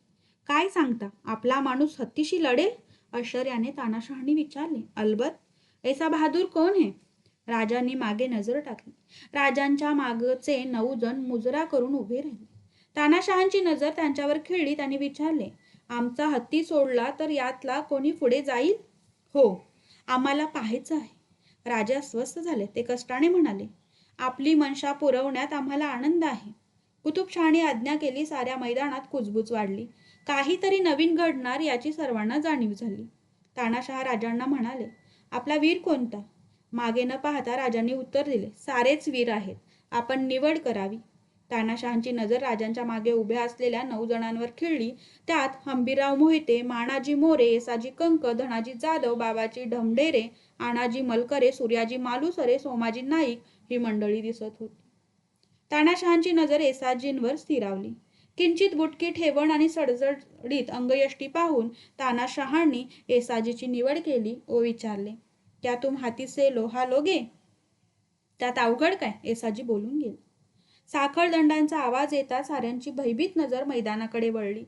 काय सांगता, आपला माणूस हत्तीशी लढेल? आश्चर्याने तानाशहांनी विचारले. अलबत. ऐसा बहादूर कोण है? राजांनी मागे नजर टाकली. राजांच्या मागचे 9 जण मुजरा करून उभे राहिले. तानाशहांची नजर त्यांच्यावर खिळली. त्यांनी विचारले, आमचा हत्ती सोडला तर यातला कोणी पुढे जाईल? हो, आम्हाला पाहायचं आहे. राजे अस्वस्थ झाले. ते कष्टाने म्हणाले, आपली मनशा पुरवण्यात आम्हाला आनंद आहे. कुतुबशहाने आज्ञा केली. साऱ्या मैदानात कुजबूज वाढली. काहीतरी नवीन घडणार याची सर्वांना जाणीव झाली. तानाशहा राजांना म्हणाले, आपला वीर कोणता? मागे न पाहता राजांनी उत्तर दिले, सारेच वीर आहेत. आपण निवड करावी. तानाशहांची नजर राजांच्या मागे उभ्या असलेल्या 9 जणांवर खिळली. त्यात हंबीरराव मोहिते, मानाजी मोरे, येसाजी कंक, धनाजी जाधव, बाबाजी ढमढेरे, आणाजी मलकरे, सूर्याजी मालुसरे, सोमाजी नाईक ही मंडळी दिसत होती. तानाशहांची नजर येसाजींवर स्थिरावली. किंचित बुटकी ठेवण आणि सडसडीत अंगयष्टी पाहून तानाशहांनी येसाजीची निवड केली व विचारले, क्या तुम हाती से लोहा लोगे? त्यात अवघड काय? येसाजी बोलून गेले. साखळदंडांचा आवाज येता साऱ्यांची भयभीत नजर मैदानाकडे वळली.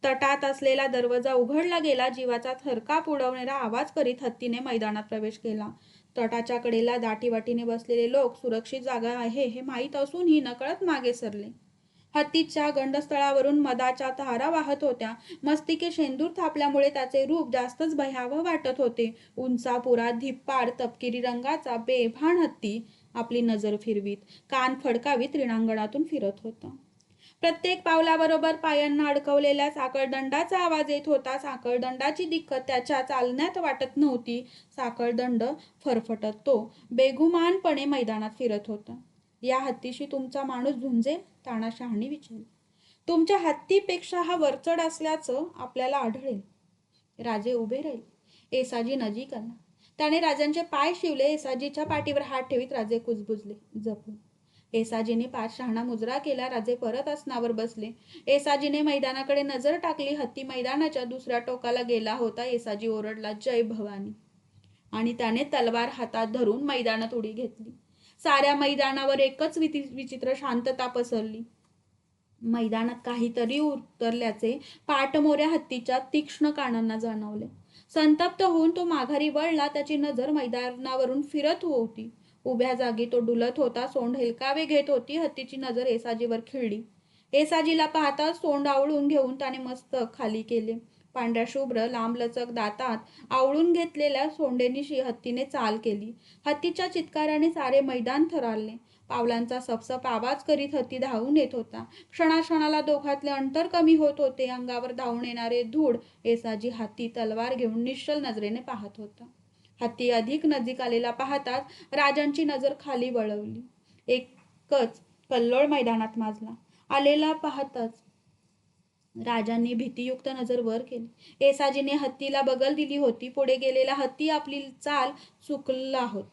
तटात असलेला दरवाजा उघडला गेला. जीवाचा थरकाप उडवणारा आवाज करीत हत्तीने मैदानात प्रवेश केला. तटाच्या कडेला दाटीवाटीने बसलेले लोक सुरक्षित जागा आहे हे माहीत असूनही नकळत मागे सरले. हत्तीच्या गंडस्थळावरून मदाच्या धारा वाहत होत्या. मस्तिके शेंदूर थापल्यामुळे त्याचे रूप जास्तच भयावह वाटत होते. उंचापुरा, धिप्पाड, तपकिरी रंगाचा बेभान हत्ती आपली नजर फिरवीत, कान फडकावीत रिणांगणातून फिरत होता. प्रत्येक पावलाबरोबर पायांना अडकवलेल्या साखळदंडाचा आवाज येत होता. साखळदंडाची दिक्कत त्याच्या चालण्यात वाटत नव्हती. साखळदंड फरफटत तो बेगुमानपणे मैदानात फिरत होता. या हत्तीशी तुमचा माणूस झुंजेल? तानाशहांनी विचारले. तुमच्या हत्तीपेक्षा हा वरचढ असल्याचं आपल्याला आढळेल. राजे उभे राहिले. येसाजी नजीक आला. त्याने राजांचे पाय शिवले. येसाजीच्या पाठीवर हात ठेवीत राजे कुजबुजले. जपून. येसाजीने 5 शहाणा मुजरा केला. राजे परत आसनावर बसले. येसाजीने मैदानाकडे नजर टाकली. हत्ती मैदानाच्या दुसऱ्या टोकाला गेला होता. येसाजी ओरडला, जय भवानी, आणि त्याने तलवार हातात धरून मैदानात उडी घेतली. साऱ्या मैदानावर एकच विचित्र शांतता पसरली. मैदानात काहीतरी उतरल्याचे पाठमोऱ्या हत्तीच्या तीक्ष्ण कानांना जाणवले. संतप्त होऊन तो माघारी वळला. त्याची नजर मैदानावरून फिरत होती. उभ्या जागी तो डुलत होता. सोंड हेलकावे घेत होती. हत्तीची नजर येसाजीवर खिळली. येसाजीला पाहताच सोंड आवळून घेऊन त्याने मस्तक खाली केले. पांढऱ्या शुभ्र लांबलचक दातात आवळून घेतलेल्या सोंडेनिशी हत्तीने चाल केली. हत्तीच्या चित्काराने सारे मैदान थरारले. पावलांचा सपसप आवाज करीत हत्ती धावून येत होता. क्षणाक्षणाला दोघातले अंतर कमी होत होते. अंगावर धावून येणारे धूळ. येसाजी हत्ती तलवार घेऊन निश्चल नजरेने पाहत होता. हत्ती अधिक नजीक आलेला पाहताच राजांची नजर खाली वळवली. एकच कल्लोळ मैदानात माजला. आलेला पाहताच राजांनी भीतीयुक्त नजर वर केली. येसाजीने हत्तीला बगल दिली होती. पुढे गेलेला हत्ती आपली चाल चुकला होत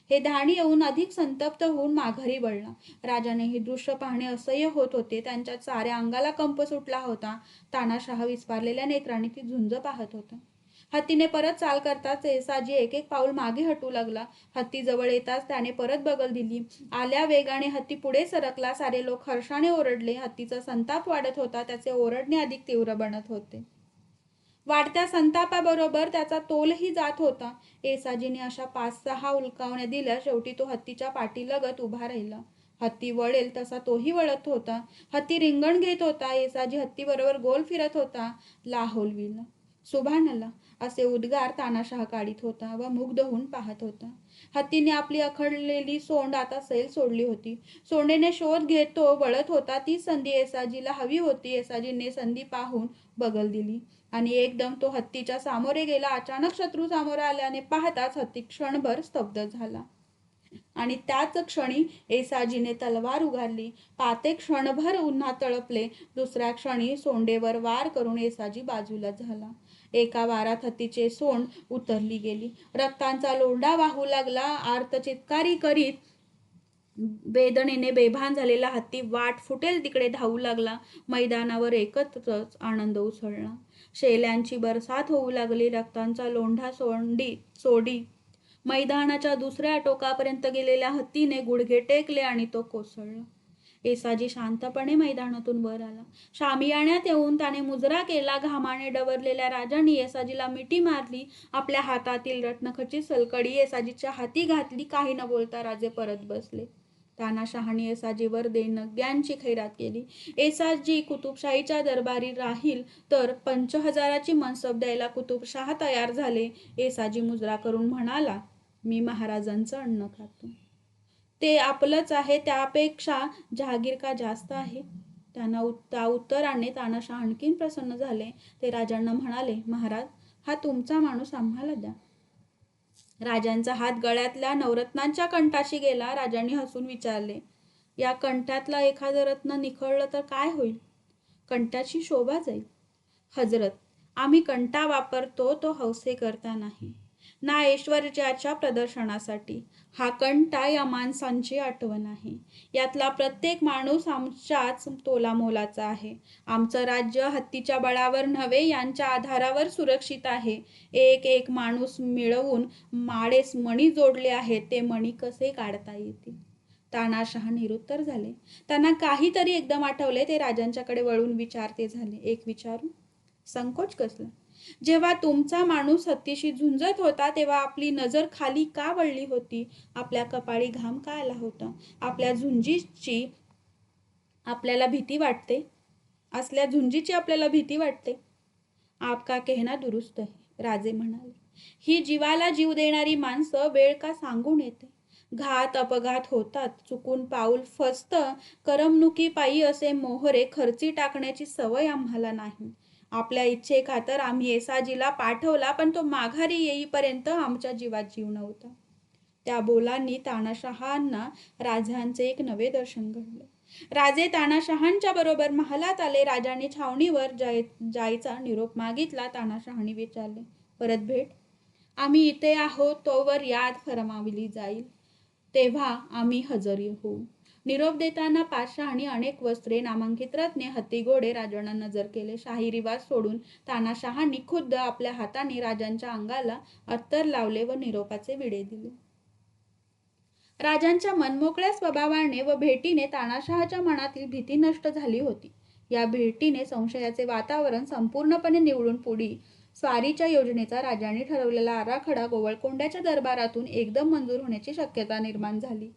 हे ध्यानी येऊन अधिक संतप्त होऊन माघारी वळला. राजाने हे दृश्य पाहणे असह्य होत होते. त्यांच्या साऱ्या अंगाला कंप सुटला होता. तानाशहा विस्फारलेल्या नेत्रांनी ती झुंज पाहत होता. हत्तीने परत चाल करताच येसाजी एक एक पाऊल मागे हटू लागला. हत्ती जवळ येताच त्याने परत बगल दिली. आल्या वेगाने हत्ती पुढे सरकला. सारे लोक हर्षाने ओरडले. हत्तीचा संताप वाढत होता. त्याचे ओरडणे अधिक तीव्र बनत होते. वाढत्या संतापाबरोबर त्याचा तोलही जात होता. येसाजीने अशा 5-6 उलकावण्या दिल्या. शेवटी तो हत्तीच्या पाठीलगत उभा राहिला. हत्ती वळेल तसा तोही वळत होता. हत्ती रिंगण घेत होता. येसाजी हत्तीबरोबर गोल फिरत होता. लाहोलविला, सुभानला असे उद्गार तानाशहा काढीत होता व मुग्ध होऊन पाहत होता. हत्तीने आपली अखडलेली सोंड आता सैल सोडली होती. सोंडेने शोध घेत तो वळत होता. ती संधी येसाजीला हवी होती. येसाजीने संधी पाहून बगल दिली आणि एकदम तो हत्तीच्या सामोरे गेला. अचानक शत्रू सामोरे आल्याने पाहताच हत्ती क्षणभर स्तब्ध झाला आणि त्याच क्षणी येसाजीने तलवार उगारली. पाते क्षणभर उन्हात तळपले. दुसऱ्या क्षणी सोंडेवर वार करून येसाजी बाजूला झाला. एका वारात हत्तीचे सोंड उतरली गेली. रक्तांचा लोंढा वाहू लागला. आर्त चित्कारी करीत वेदनेने बेभान झालेला हत्ती वाट फुटेल तिकडे धावू लागला. मैदानावर एकत्रच आनंद उसळला. शेल्यांची बरसात होऊ लागली. रक्तांचा लोंढा सोडी मैदानाच्या दुसऱ्या टोकापर्यंत गेलेल्या हत्तीने गुडघे टेकले आणि तो कोसळला. येसाजी शांतपणे मैदानातून वर आला. शामियाण्यात येऊन त्याने मुजरा केला. घामाने डवरलेल्या राजांनी येसाजीला मिठी मारली. आपल्या हातातील रत्नखचित सलकडी येसाजीच्या हाती घातली. काही न बोलता राजे परत बसले. तानाशहाने येसाजीवर देणग्यांची खैरात केली. येसाजी कुतुबशाहीच्या दरबारी राहील तर 5000ची मनसब द्यायला कुतुबशाह तयार झाले. येसाजी मुजरा करून म्हणाला, मी महाराजांचं अन्न खातो. ते आपलंच आहे. त्यापेक्षा जहागीर का जास्त आहे? त्या उत्तराने तानाशाह आणखीन प्रसन्न झाले. ते राजांना म्हणाले, महाराज, हा तुमचा माणूस आम्हाला द्या. राजांचा हात गळ्यातल्या नवरत्नांच्या कंठाशी गेला. राजांनी हसून विचारले, या कंठातला एखादं रत्न निखळलं तर काय होईल? कंठाची शोभा जाईल. हजरत, आम्ही कंठा वापरतो तो हौसेकरता नाही, ना ऐश्वर्याच्या प्रदर्शनासाठी. हा कंठा या माणसांची आठवण आहे. यातला प्रत्येक माणूस आमच्याच तोलामोलाचा आहे. आमचं राज्य हत्तीच्या बळावर नव्हे, यांच्या आधारावर सुरक्षित आहे. एक एक माणूस मिळवून माळेस मणी जोडले आहेत. ते मणी कसे काढता येतील? तानाशहा निरुत्तर झाले. त्यांना काहीतरी एकदम आठवले. ते राजांच्याकडे वळून विचारते झाले, एक विचारू? संकोच कसला? जेव्हा तुमचा माणूस हत्तीशी झुंजत होता तेव्हा आपली नजर खाली का वळली होती? आपल्या कपाळी घाम का आला होता? आपल्या झुंजीची आपल्याला भीती वाटते? असल्या झुंजीची आपल्याला भीती वाटते? आपका कहना दुरुस्त है, राजे म्हणाले. ही जीवाला जीव देणारी माणसं वेळ का सांगून येते. घात अपघात होतात. चुकून पाऊल फसतं. करमणुकीपायी असे मोहरे खर्ची टाकण्याची सवय आम्हाला नाही. आपल्या इच्छेखातर आम्ही येसाजीला पाठवला, पण तो माघारी येईपर्यंत आमच्या जीवात जीव नव्हता. त्या बोलांनी तानाशहांना राजांचे एक नवे दर्शन घडले. राजे तानाशहांच्या बरोबर महालात आले. राजांनी छावणीवर जायचा निरोप मागितला. तानाशहांनी विचारले, परत भेट? आम्ही इथे आहोत तोवर याद फरमावली जाईल, तेव्हा आम्ही हजर होऊ. निरोप देताना पाचशहाणी अनेक वस्त्रे, नामांकित रत्ने, हत्तीघोडे राजांना नजर केले. शाही रिवाज सोडून तानाशहांनी खुद्द आपल्या हाताने राजांच्या अंगाला अत्तर लावले व निरोपाचे विडे दिले. राजांच्या मनमोकळ्या स्वभावाने व भेटीने तानाशहाच्या मनातील भीती नष्ट झाली होती. या भेटीने संशयाचे वातावरण संपूर्णपणे निवळून पुढील स्वारीच्या योजनेचा राजांनी ठरवलेला आराखडा गोवळकोंड्याच्या दरबारातून एकदम मंजूर होण्याची शक्यता निर्माण झाली.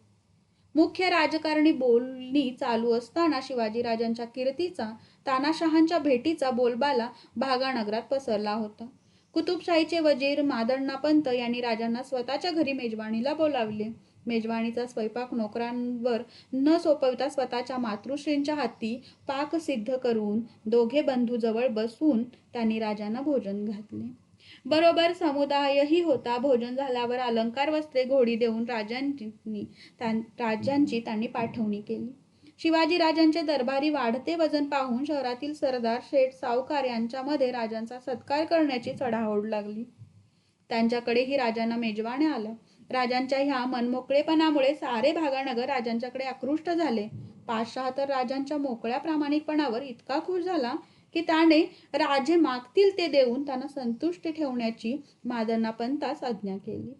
मुख्य राजकारणी बोलणी चालू असताना शिवाजीराजांच्या कीर्तीचा, तानाशहांच्या भेटीचा बोलबाला भागानगरात पसरला होता. कुतुबशाहीचे वजीर मादण्णापंत यांनी राजांना स्वतःच्या घरी मेजवानीला बोलावले. मेजवानीचा स्वयंपाक नोकरांवर न सोपवता स्वतःच्या मातृश्रींच्या हाती पाक सिद्ध करून दोघे बंधू जवळ बसून त्यांनी राजांना भोजन घातले. बरोबर समुदायही होता. भोजन झाल्यावर अलंकार वस्त्रे घोडी देऊन राजांची त्यांनी पाठवणी केली. शिवाजीराजांचे दरबारी वाढते वजन पाहून शहरातील सरदार, शेठ, सावकार यांच्यामध्ये राजांचा सत्कार करण्याची चढाओढ लागली. त्यांच्याकडेही राजांना मेजवान्या आल्या. राजांच्या ह्या मनमोकळेपणामुळे सारे भागानगर राजांच्याकडे आकृष्ट झाले. पातशाह तर राजांच्या मोकळ्या प्रामाणिकपणावर इतका खुश झाला की त्याने राजे मागतील ते देऊन त्यांना संतुष्टी ठेवण्याची मादण्णापंतास आज्ञा केली.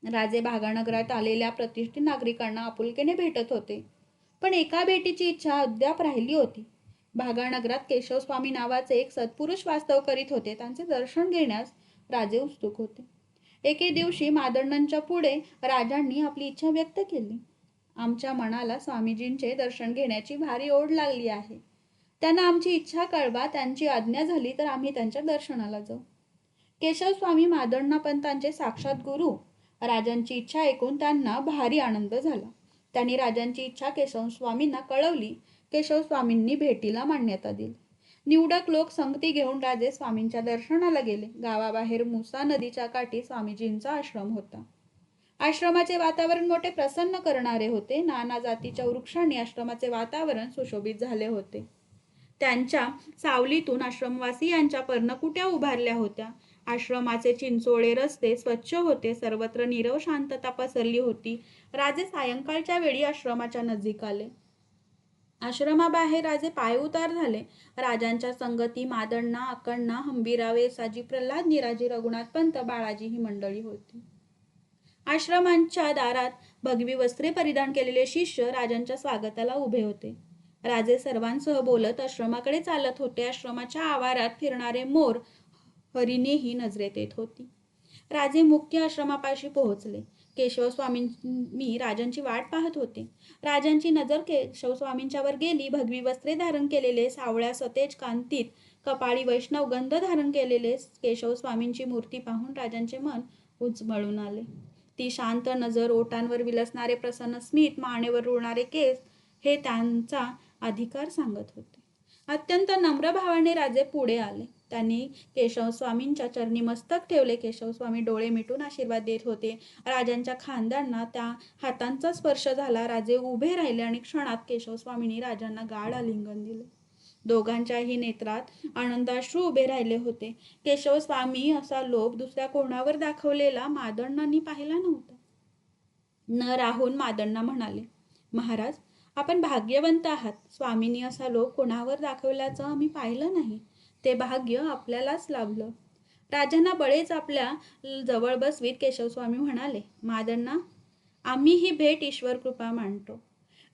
राजे भागानगरात आलेल्या प्रतिष्ठित नागरिकांना आपुलकीने भेटत होते. पण एका भेटीची इच्छा अद्याप राहिली होती. भागानगरात केशवस्वामी नावाचे एक सत्पुरुष वास्तव करीत होते. त्यांचे दर्शन घेण्यास राजे उत्सुक होते. एके दिवशी मादण्णांच्या पुढे राजांनी आपली इच्छा व्यक्त केली. आमच्या मनाला स्वामीजींचे दर्शन घेण्याची भारी ओढ लागली आहे. त्यांना आमची इच्छा कळवा. त्यांची आज्ञा झाली तर आम्ही त्यांच्या दर्शनाला जाऊ. केशवस्वामी मादण्णापंतांचे साक्षात गुरु. राजांची इच्छा ऐकून त्यांना भारी आनंद झाला. त्यांनी राजांची इच्छा केशवस्वामींना कळवली. केशवस्वामींनी भेटीला मान्यता दिली. निवडक लोक संगती घेऊन राजे स्वामींच्या दर्शनाला गेले. गावाबाहेर मुसा नदीच्या काठी स्वामीजींचा आश्रम होता. आश्रमाचे वातावरण मोठे प्रसन्न करणारे होते. नाना जातीच्या वृक्षांनी आश्रमाचे वातावरण सुशोभित झाले होते. त्यांच्या सावलीतून आश्रमवासियांच्या पर्णकुट्या उभारल्या होत्या. आश्रमाचे चिंचोळे रस्ते स्वच्छ होते. सर्वत्र नीरव शांतता पसरली होती. राजे सायंकाळच्या वेळी आश्रमाच्या नजीक आले. आश्रमाबाहेर राजे पायउतार झाले. राजांच्या संगती मादण्णा, अक्कण्णा, हंबीरराव, येसाजी, प्रल्हाद, निराजी, रघुनाथपंत, बाळाजी ही मंडळी होती. आश्रमांच्या दारात भगवी वस्त्रे परिधान केलेले शिष्य राजांच्या स्वागताला उभे होते. राजे सर्वांसह बोलत आश्रमाकडे चालत होते. आश्रमाच्या आवारात फिरणारे मोर, हरिणेही नजरेत येत होती. राजे मुख्य आश्रमापाशी पोहोचले. केशवस्वामी राजांची वाट पाहत होते. राजांची नजर केशवस्वामींच्यावर गेली. भगवी वस्त्रे धारण केलेले, सावळ्या सतेज कांतीत कपाळी वैष्णव गंध धारण केलेले केशवस्वामींची मूर्ती पाहून राजांचे मन उजमळून आले. ती शांत नजर, ओठांवर विलसणारे प्रसन्न स्मित, मानेवर रुळणारे केस हे त्यांचा अधिकार सांगत होते. अत्यंत नम्र भावाने राजे पुढे आले. त्यांनी केशवस्वामींच्या चरणी मस्तक ठेवले. केशवस्वामी डोळे मिटून आशीर्वाद देत होते. राजांच्या खांद्यांना त्या हातांचा स्पर्श झाला. राजे उभे राहिले आणि क्षणात केशवस्वामींनी राजांना गाढ आलिंगन दिले. दोघांच्याही नेत्रात आनंदाश्रू उभे राहिले होते. केशवस्वामी असा लोभ दुसऱ्या कोणावर दाखवलेला मादण्णांनी पाहिला नव्हता. न राहून मादण्णा म्हणाले, महाराज, आपण भाग्यवंत आहात. स्वामींनी असा लोभ कोणावर दाखवल्याचं आम्ही पाहिलं नाही. ते भाग्य आपल्यालाच लाभलं. राजांना बळेच आपल्या जवळ बसवीत केशवस्वामी म्हणाले, मादण्णा, आम्ही ही भेट ईश्वर कृपा मानतो.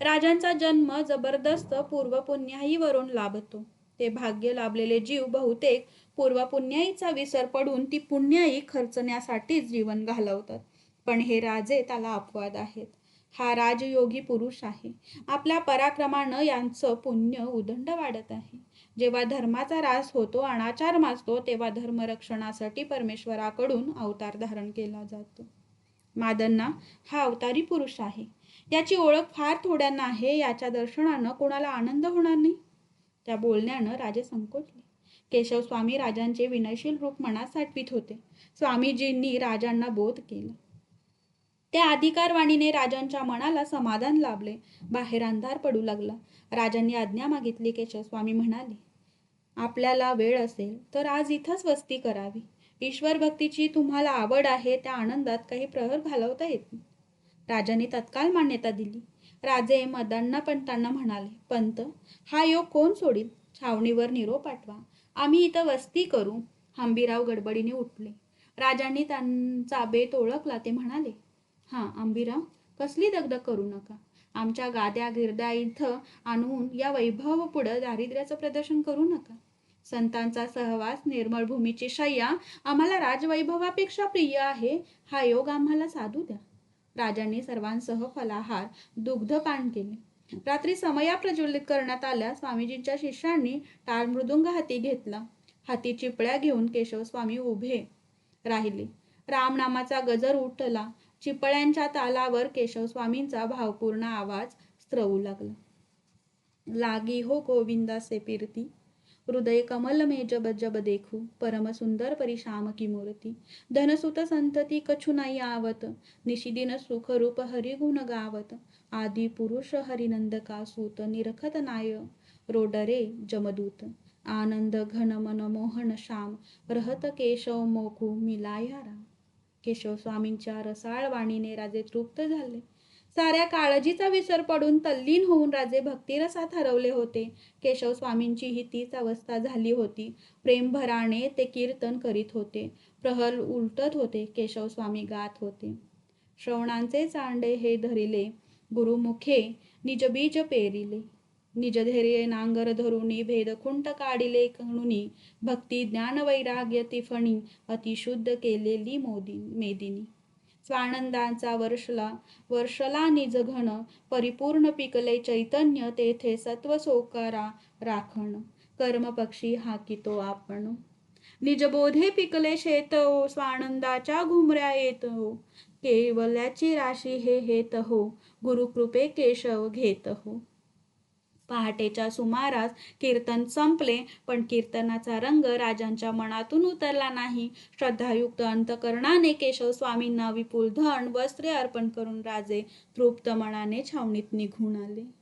राजांचा जन्म जबरदस्त पूर्वपुण्याईवरून लाभतो. ते भाग्य लाभलेले जीव बहुतेक पूर्वपुण्याईचा विसर पडून ती पुण्याई खर्चण्यासाठीच जीवन घालवतात. पण हे राजे त्याला अपवाद आहेत. हा राजयोगी पुरुष आहे. आपल्या पराक्रमानं यांचं पुण्य उदंड वाढत आहे. जेव्हा धर्माचा ऱ्हास होतो, अनाचार माजतो, तेव्हा धर्मरक्षणासाठी परमेश्वराकडून अवतार धारण केला जातो. मादण्णा हा अवतारी पुरुष आहे. याची ओळख फार थोड्यांना आहे. याच्या दर्शनानं कोणाला आनंद होणार नाही. त्या बोलण्यानं राजे संकोचले. केशवस्वामी राजांचे विनयशील रूप मनात साठवीत होते. स्वामीजींनी राजांना बोध केला. त्या अधिकारवाणीने राजांच्या मनाला समाधान लाभले. बाहेर अंधार पडू लागला. राजांनी आज्ञा मागितली. केशवस्वामी म्हणाले, आपल्याला वेळ असेल तर आज इथंच वस्ती करावी. ईश्वर भक्तीची तुम्हाला आवड आहे, त्या आनंदात काही प्रहर घालवता येतील. राजांनी तत्काळ मान्यता दिली. राजे मदन्नपंतांना म्हणाले, पंत, हा योग कोण सोडील? छावणीवर निरोप पाठवा, आम्ही इथं वस्ती करू. हंबीरराव गडबडीने उठले. राजांनी त्यांचा बेत ओळखला. ते म्हणाले, हां अंबिराव, कसली दगदग करू नका. आमच्या गाद्या गिरद्या इथं आणून या वैभव पुढं दारिद्र्याचं प्रदर्शन करू नका. संतांचा सहवास, निर्मळ भूमीची शय्या आम्हाला राजवैभवापेक्षा प्रिय आहे. हा योग आम्हाला साधू द्या. राजांनी सर्वांसह फलाहार, दुग्धपान केले. रात्री समया प्रज्वलित करण्यात आल्या. स्वामीजींच्या शिष्यांनी टाळ मृदुंग हाती घेतला. हाती चिपळ्या घेऊन केशव स्वामी उभे राहिले. रामनामाचा गजर उठला. चिपळ्यांच्या तालावर केशव स्वामींचा भावपूर्ण आवाज स्त्रवू लागला. लागी हो गोविंदासे फिरती, हृदय कमल में जब जब देखू, परम सुंदर परिश्याम की मूर्ती, धनसुत संतती कछु नाही आवत, निशिदिन सुख रूप हरि गुण गावत, आदि पुरुष हरिनंद का सूत, निरखत नाय रोडरे जमदूत, आनंद घन मन मोहन श्याम, रहत केशव मोकू मिलाया राम. केशव स्वामींच्या रसाळ वाणीने राजे तृप्त झाले. साऱ्या काळजीचा विसर पडून तल्लीन होऊन राजे भक्तिरसात हरवले होते. केशव स्वामींचीही तीच अवस्था झाली होती. प्रेमभराने ते कीर्तन करीत होते. प्रहर उलटत होते. केशव स्वामी गात होते, श्रवणांचे चांडे हे धरिले, गुरुमुखे निजबीज पेरिले, निज धैर्य नांगर धरुनी, भेद खुंट काढिले कणुनी, भक्ती ज्ञान वैराग्य तिफणी, अतिशुद्ध केलेली मेदिनी. स्वानंदाचा वर्षला निज घन, परिपूर्ण पिकले चैतन्य, तेथे सत्व सोकारा राखण, कर्म पक्षी हाकितो आपण. निजबोधे पिकले शेत हो, स्वानंदाच्या घुमऱ्या येत हो, केवल्याची राशी हे हेत हो, गुरुकृपे केशव घेत हो. पहाटेच्या सुमारास कीर्तन संपले, पण कीर्तनाचा रंग राजांच्या मनातून उतरला नाही. श्रद्धायुक्त अंतकरणाने केशव स्वामींना विपुल धन वस्त्रे अर्पण करून राजे तृप्त मनाने छावणीत निघून आले.